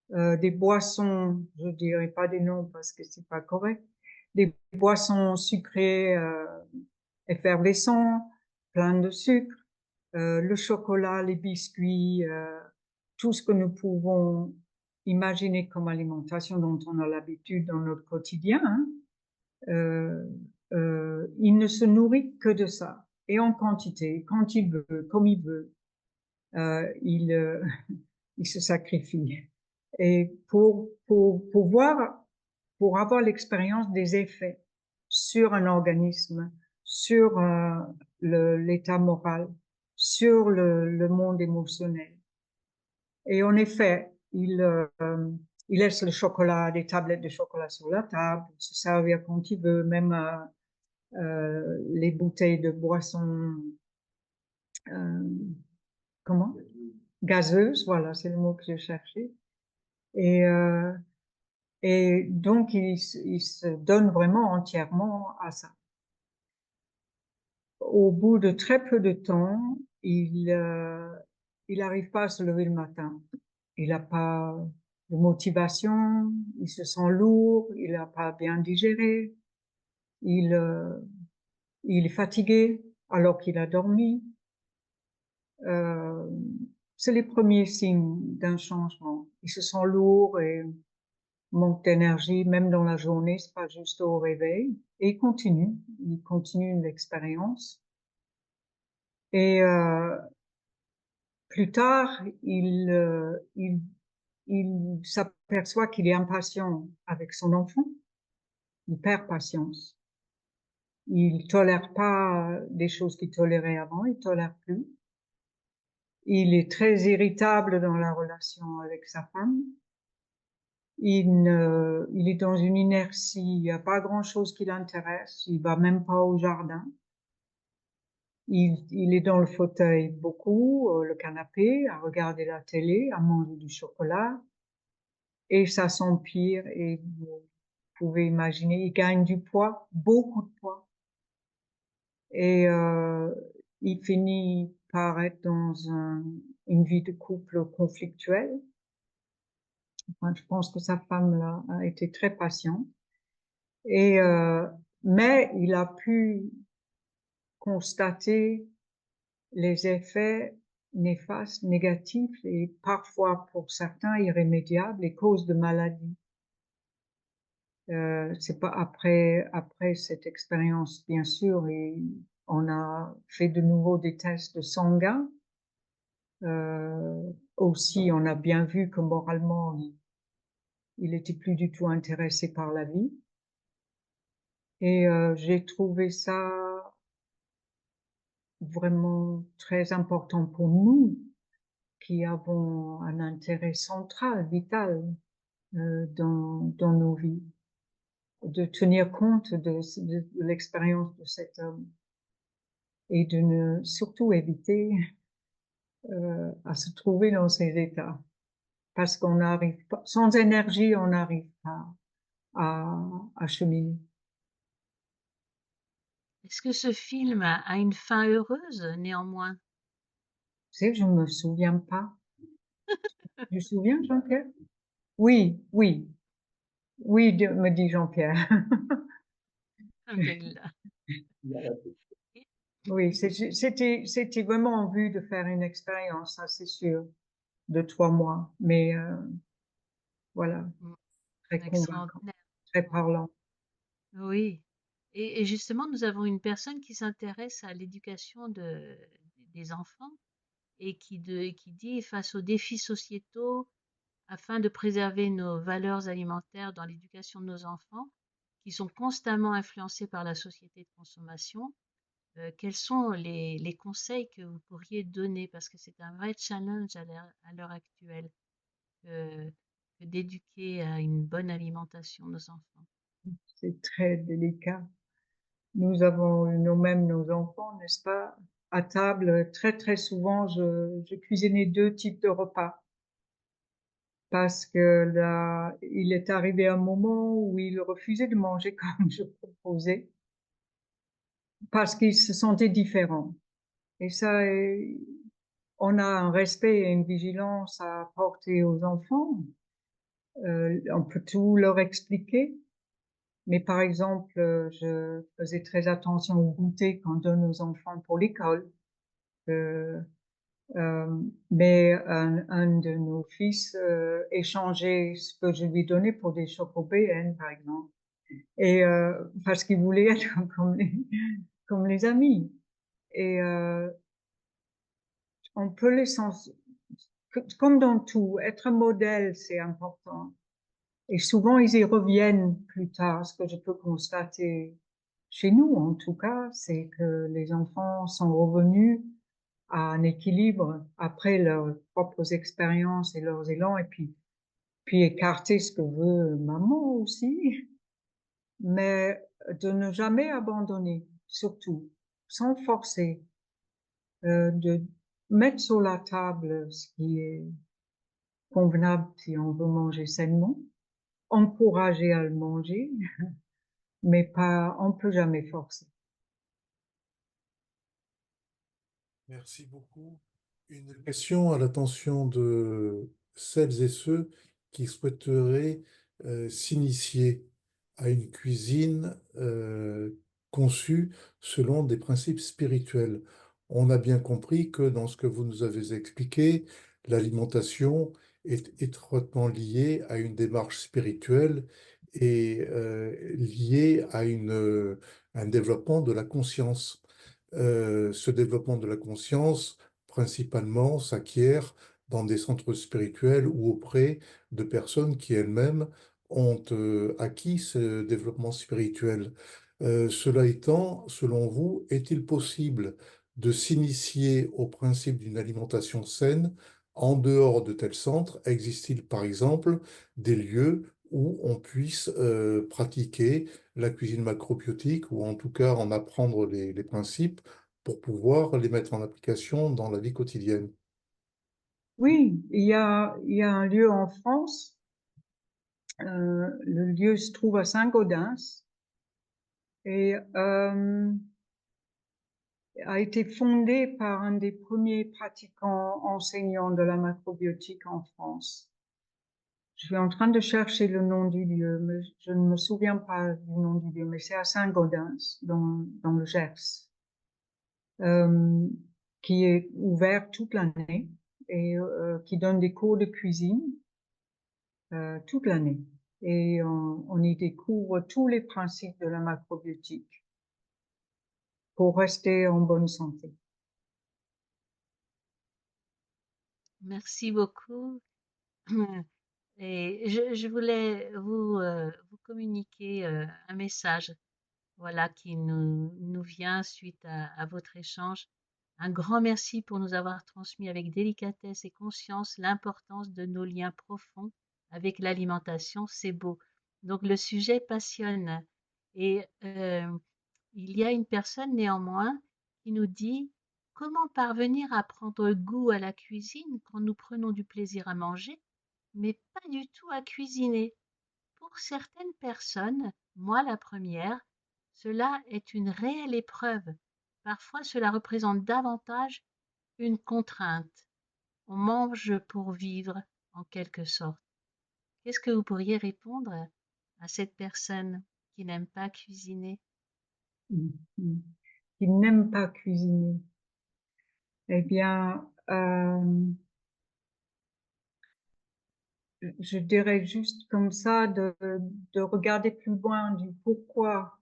des boissons, je dirais pas des noms parce que c'est pas correct, des boissons sucrées effervescents, pleines de sucre, le chocolat, les biscuits, tout ce que nous pouvons imaginer comme alimentation dont on a l'habitude dans notre quotidien, hein, euh, il ne se nourrit que de ça, et en quantité, quand il veut, comme il veut, il, il se sacrifie. Et pour avoir l'expérience des effets sur un organisme, sur l'état moral, sur le monde émotionnel. Et en effet, il laisse le chocolat, des tablettes de chocolat sur la table, se servir quand il veut, même les bouteilles de boissons, euh, comment? Gazeuses, voilà, c'est le mot que je cherchais. Et, euh, et donc, il se donne vraiment entièrement à ça. Au bout de très peu de temps, il n'arrive pas à se lever le matin. Il n'a pas de motivation, il se sent lourd, il n'a pas bien digéré, il, euh, il est fatigué alors qu'il a dormi. Euh, c'est les premiers signes d'un changement. Il se sent lourd et manque d'énergie, même dans la journée, c'est pas juste au réveil. Et il continue l'expérience. Et plus tard, il s'aperçoit qu'il est impatient avec son enfant. Il perd patience. Il tolère pas des choses qu'il tolérait avant, il tolère plus. Il est très irritable dans la relation avec sa femme. Il est dans une inertie, il n'y a pas grand-chose qui l'intéresse, il va même pas au jardin. Il est dans le fauteuil beaucoup, le canapé, à regarder la télé, à manger du chocolat, et ça s'empire, et vous pouvez imaginer, il gagne du poids, beaucoup de poids, et il finit par être dans une vie de couple conflictuelle. Enfin, je pense que sa femme là, a été très patiente. Et mais il a pu constater les effets néfastes, négatifs et parfois pour certains irrémédiables, les causes de maladies. C'est pas après cette expérience, bien sûr, et on a fait de nouveau des tests de sanguin. Aussi, on a bien vu que moralement, il était plus du tout intéressé par la vie. Et j'ai trouvé ça vraiment très important pour nous qui avons un intérêt central, vital dans nos vies, de tenir compte de l'expérience de cet homme et de ne surtout éviter à se trouver dans ces états. Parce qu'on n'arrive pas, sans énergie, on n'arrive pas à cheminer. Est-ce que ce film a une fin heureuse néanmoins? Tu sais, je ne me souviens pas. Tu te souviens, Jean-Pierre? Oui, oui, oui, me dit Jean-Pierre. Alhamdulillah. Oui, c'était vraiment en vue de faire une expérience, ça c'est sûr, de 3 mois, mais voilà, très convaincant, Extraordinaire. très parlant. Oui. Et justement, nous avons une personne qui s'intéresse à l'éducation des enfants et qui dit, face aux défis sociétaux, afin de préserver nos valeurs alimentaires dans l'éducation de nos enfants, qui sont constamment influencés par la société de consommation, quels sont les conseils que vous pourriez donner? Parce que c'est un vrai challenge à l'heure actuelle, que, que d'éduquer à une bonne alimentation nos enfants. C'est très délicat. Nous avons nous-mêmes nos enfants, n'est-ce pas? À table, très très souvent, je cuisinais 2 types de repas parce que là, il est arrivé un moment où il refusait de manger comme je proposais parce qu'il se sentait différent. Et ça, on a un respect et une vigilance à apporter aux enfants. On peut tout leur expliquer, mais par exemple, je faisais très attention au goûter qu'on donne aux enfants pour l'école. Euh, mais un de nos fils échangeait ce que je lui donnais pour des chocobéennes, par exemple, et parce qu'il voulait être comme les amis. Et on peut les sens comme dans tout, être un modèle, c'est important. Et souvent, ils y reviennent plus tard. Ce que je peux constater chez nous, en tout cas, c'est que les enfants sont revenus à un équilibre après leurs propres expériences et leurs élans. Et puis, puis écarter ce que veut maman aussi, mais de ne jamais abandonner, surtout, sans forcer, de mettre sur la table ce qui est convenable si on veut manger sainement, encourager à le manger, mais pas, on peut jamais forcer. Merci beaucoup. Une question à l'attention de celles et ceux qui souhaiteraient s'initier à une cuisine conçue selon des principes spirituels. On a bien compris que dans ce que vous nous avez expliqué, l'alimentation est étroitement liée à une démarche spirituelle et liée à un développement de la conscience. Ce développement de la conscience, principalement, s'acquiert dans des centres spirituels ou auprès de personnes qui elles-mêmes ont acquis ce développement spirituel. Cela étant, selon vous, est-il possible de s'initier au principe d'une alimentation saine en dehors de tels centres? Existe-t-il, par exemple, des lieux où on puisse pratiquer la cuisine macrobiotique ou en tout cas en apprendre les principes pour pouvoir les mettre en application dans la vie quotidienne? Oui, il y a un lieu en France, le lieu se trouve à Saint-Gaudens et a été fondé par un des premiers pratiquants enseignants de la macrobiotique en France. Je suis en train de chercher le nom du lieu, mais je ne me souviens pas du nom du lieu, mais c'est à Saint-Gaudens, dans le Gers, euh, qui est ouvert toute l'année et qui donne des cours de cuisine toute l'année. Et on y découvre tous les principes de la macrobiotique pour rester en bonne santé. Merci beaucoup. Et je voulais vous communiquer un message, voilà, qui nous vient suite à votre échange. Un grand merci pour nous avoir transmis avec délicatesse et conscience l'importance de nos liens profonds avec l'alimentation. C'est beau. Donc le sujet passionne. Et il y a une personne néanmoins qui nous dit comment parvenir à prendre goût à la cuisine quand nous prenons du plaisir à manger, mais pas du tout à cuisiner. Pour certaines personnes, moi la première, cela est une réelle épreuve. Parfois, cela représente davantage une contrainte. On mange pour vivre, en quelque sorte. Qu'est-ce que vous pourriez répondre à cette personne qui n'aime pas cuisiner? Mhm. Qui n'aiment pas cuisiner. Eh bien, je dirais juste comme ça de regarder plus loin du pourquoi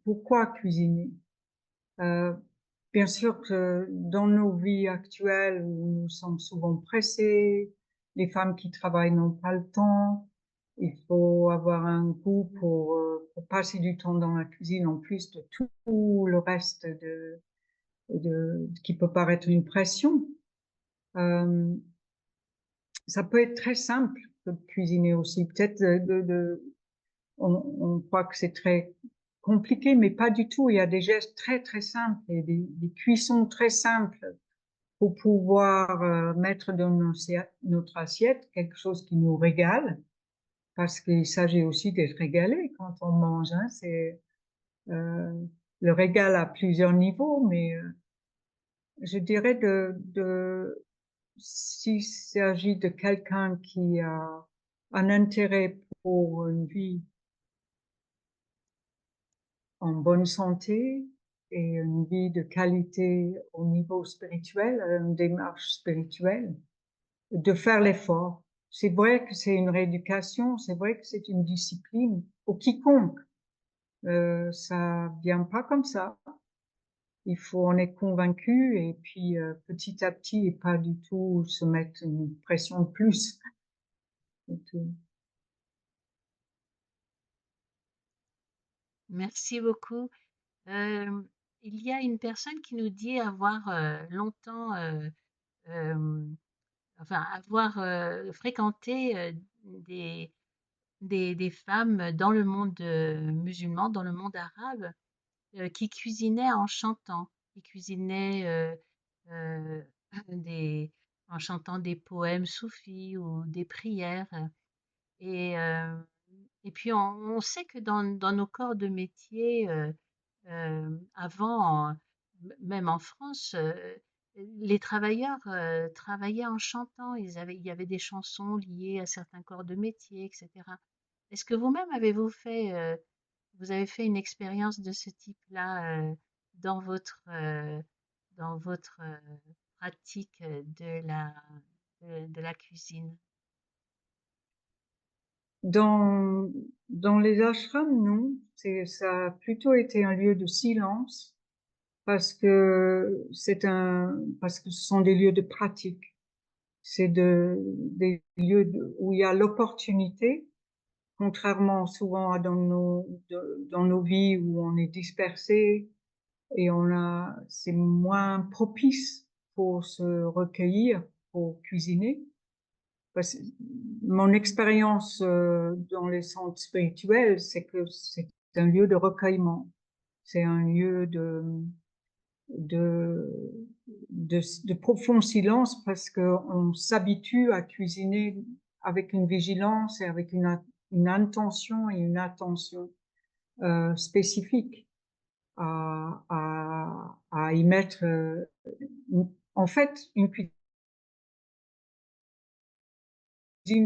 pourquoi cuisiner. Euh, Bien sûr que dans nos vies actuelles où nous sommes souvent pressés, les femmes qui travaillent n'ont pas le temps, il faut avoir un goût pour passer du temps dans la cuisine en plus de tout le reste qui peut paraître une pression. Euh, Ça peut être très simple de cuisiner aussi. Peut-être on croit que c'est très compliqué, mais pas du tout. Il y a des gestes très très simples et des cuissons très simples pour pouvoir mettre dans notre assiette quelque chose qui nous régale, parce qu'il s'agit aussi d'être régalé quand on mange. Hein. C'est euh, le régal à plusieurs niveaux, mais je dirais s'il s'agit de quelqu'un qui a un intérêt pour une vie en bonne santé et une vie de qualité au niveau spirituel, une démarche spirituelle, de faire l'effort. C'est vrai que c'est une rééducation, c'est vrai que c'est une discipline pour quiconque. Ça vient pas comme ça. Il faut en être convaincu et puis petit à petit et pas du tout se mettre une pression de plus. Et tout. Merci beaucoup. Euh, il y a une personne qui nous dit avoir longtemps enfin avoir fréquenté des, des femmes dans le monde musulman, dans le monde arabe, qui cuisinaient en chantant, qui cuisinaient des, en chantant des poèmes soufis ou des prières. Et, euh, et puis on sait que dans nos corps de métier, avant, même en France, les travailleurs travaillaient en chantant. Il y avait des chansons liées à certains corps de métier, etc. Est-ce que vous-même vous avez fait une expérience de ce type-là dans dans votre pratique de la cuisine? Dans, dans les ashrams, non. Ça a plutôt été un lieu de silence parce que ce sont des lieux de pratique. Des lieux où il y a l'opportunité, contrairement souvent à dans nos vies où on est dispersé et c'est moins propice pour se recueillir, pour cuisiner. Parce, mon expérience dans les centres spirituels, c'est que c'est un lieu de recueillement. C'est un lieu de, de profond silence parce qu'on s'habitue à cuisiner avec une vigilance et avec une intention et une attention spécifique à y mettre. En fait, une cuisine,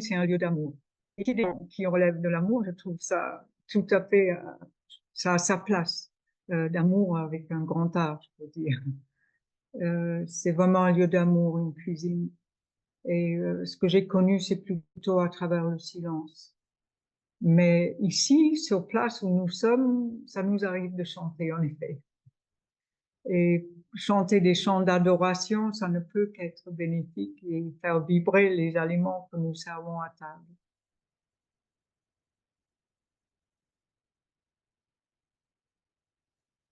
c'est un lieu d'amour. Et qui relève de l'amour, je trouve ça tout à fait, ça a sa place, d'amour avec un grand art, je peux dire. C'est vraiment un lieu d'amour, une cuisine. Et ce que j'ai connu, c'est plutôt à travers le silence. Mais ici, sur place où nous sommes, ça nous arrive de chanter, en effet. Et chanter des chants d'adoration, ça ne peut qu'être bénéfique et faire vibrer les aliments que nous servons à table.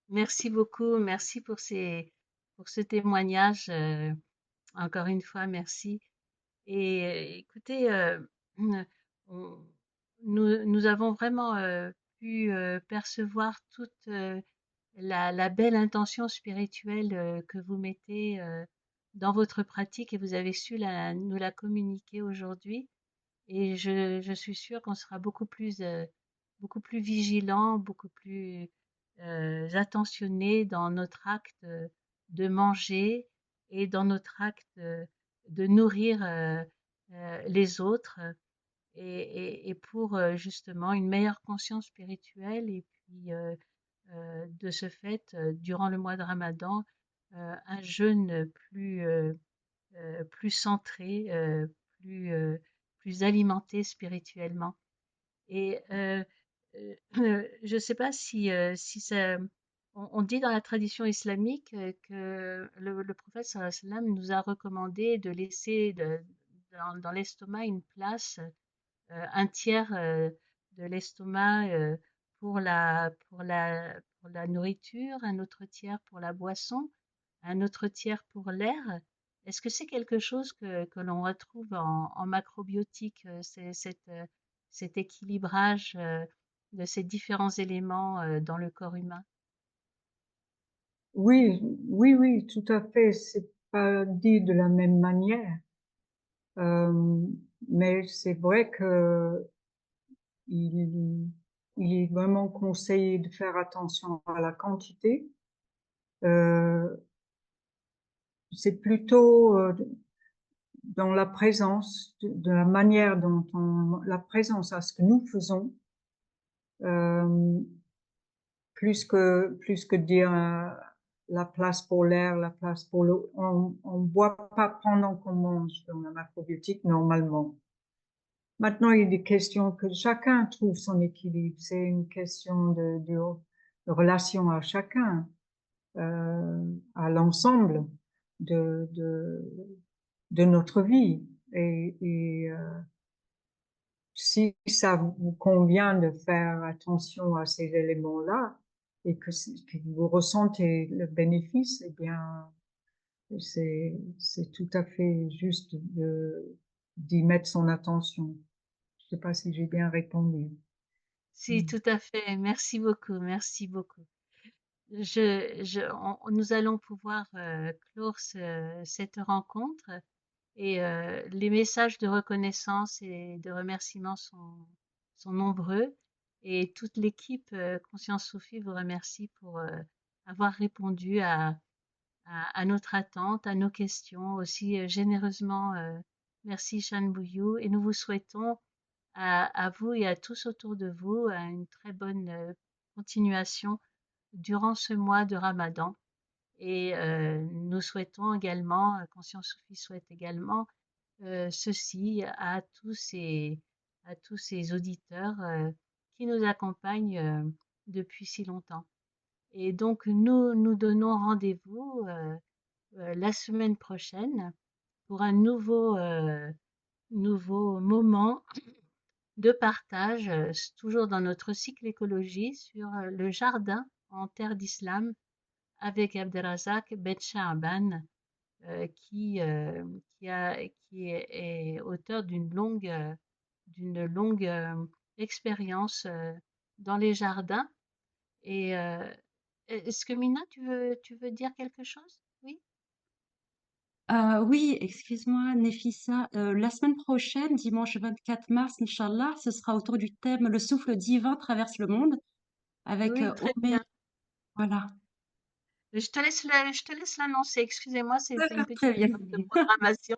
Merci beaucoup, merci pour ce témoignage. Encore une fois, merci. Et écoutez, on- nous avons vraiment pu percevoir toute la belle intention spirituelle que vous mettez dans votre pratique et vous avez su nous la communiquer aujourd'hui. Et je suis sûre qu'on sera beaucoup plus vigilant, beaucoup plus attentionné dans notre acte de manger et dans notre acte de nourrir les autres et pour justement une meilleure conscience spirituelle et puis de ce fait, durant le mois de Ramadan, un jeûne plus centré, plus, heu, plus alimenté spirituellement. Et je ne sais pas si ça on dit dans la tradition islamique, que le prophète sallallahu alayhi wa sallam nous a recommandé de laisser dans l'estomac une place, un tiers, de l'estomac, pour la nourriture, un autre tiers pour la boisson, un autre tiers pour l'air. Est-ce que c'est quelque chose que l'on retrouve en macrobiotique, cet équilibrage, de ces différents éléments, dans le corps humain? Oui, oui, tout à fait. C'est pas dit de la même manière, euh, mais c'est vrai que il, il est vraiment conseillé de faire attention à la quantité. Euh, c'est plutôt dans la présence, de la manière dont la présence à ce que nous faisons, euh, plus que dire la place pour l'air, la place pour l'eau. On boit pas pendant qu'on mange dans la macrobiotique normalement. Maintenant, il y a des questions que chacun trouve son équilibre. C'est une question de relation à chacun, à l'ensemble de, de, de notre vie. Si ça vous convient de faire attention à ces éléments-là et que vous ressentez le bénéfice, eh bien, C'est tout à fait juste d'y mettre son attention. Je sais pas si j'ai bien répondu. Si, Mm. tout à fait. Merci beaucoup, merci beaucoup. Nous allons pouvoir clore cette rencontre et les messages de reconnaissance et de remerciement sont nombreux et toute l'équipe Conscience Sophie vous remercie pour avoir répondu à notre attente, à nos questions aussi généreusement. Merci Shan Bouyou et nous vous souhaitons à vous et à tous autour de vous une très bonne continuation durant ce mois de Ramadan. Et nous souhaitons également, Conscience Sophie souhaite également ceci à tous ces auditeurs qui nous accompagnent depuis si longtemps. Et donc nous donnons rendez-vous la semaine prochaine pour un nouveau moment de partage, toujours dans notre cycle écologie, sur le jardin en terre d'islam avec Abdelrazak Ben Sha'ban, qui est auteur d'une longue expérience dans les jardins. Et est-ce que Mina, tu veux dire quelque chose? Oui? Oui, excuse-moi, Nefissa. La semaine prochaine, dimanche 24 mars, Inch'Allah, ce sera autour du thème Le souffle divin traverse le monde avec Oui, très Omé. bien. Voilà. Je te laisse l'annoncer. Excusez-moi, c'était une D'accord, petite très bien. erreur de programmation.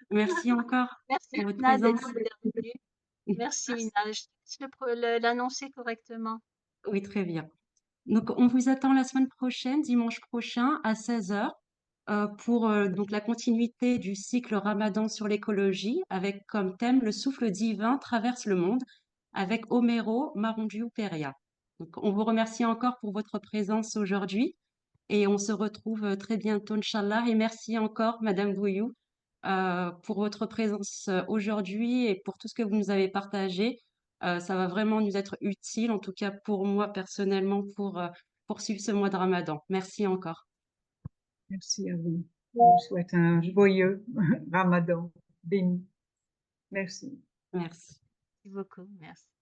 Merci encore Merci pour votre Mina d'être présence. intervenue. Merci Mina. Je te laisse l'annoncer correctement. Oui, très bien. Donc, on vous attend la semaine prochaine, dimanche prochain, à 16 heures, pour donc la continuité du cycle Ramadan sur l'écologie, avec comme thème Le souffle divin traverse le monde, avec Homero Marondiou Peria. Donc, on vous remercie encore pour votre présence aujourd'hui et on se retrouve très bientôt, Inch'Allah. Et merci encore, Madame Bouillou, pour votre présence aujourd'hui et pour tout ce que vous nous avez partagé. Ça va vraiment nous être utile, en tout cas pour moi personnellement, pour poursuivre ce mois de Ramadan. Merci encore. Merci à vous. Je vous souhaite un joyeux Ramadan béni. Merci. Merci. Merci beaucoup. Merci.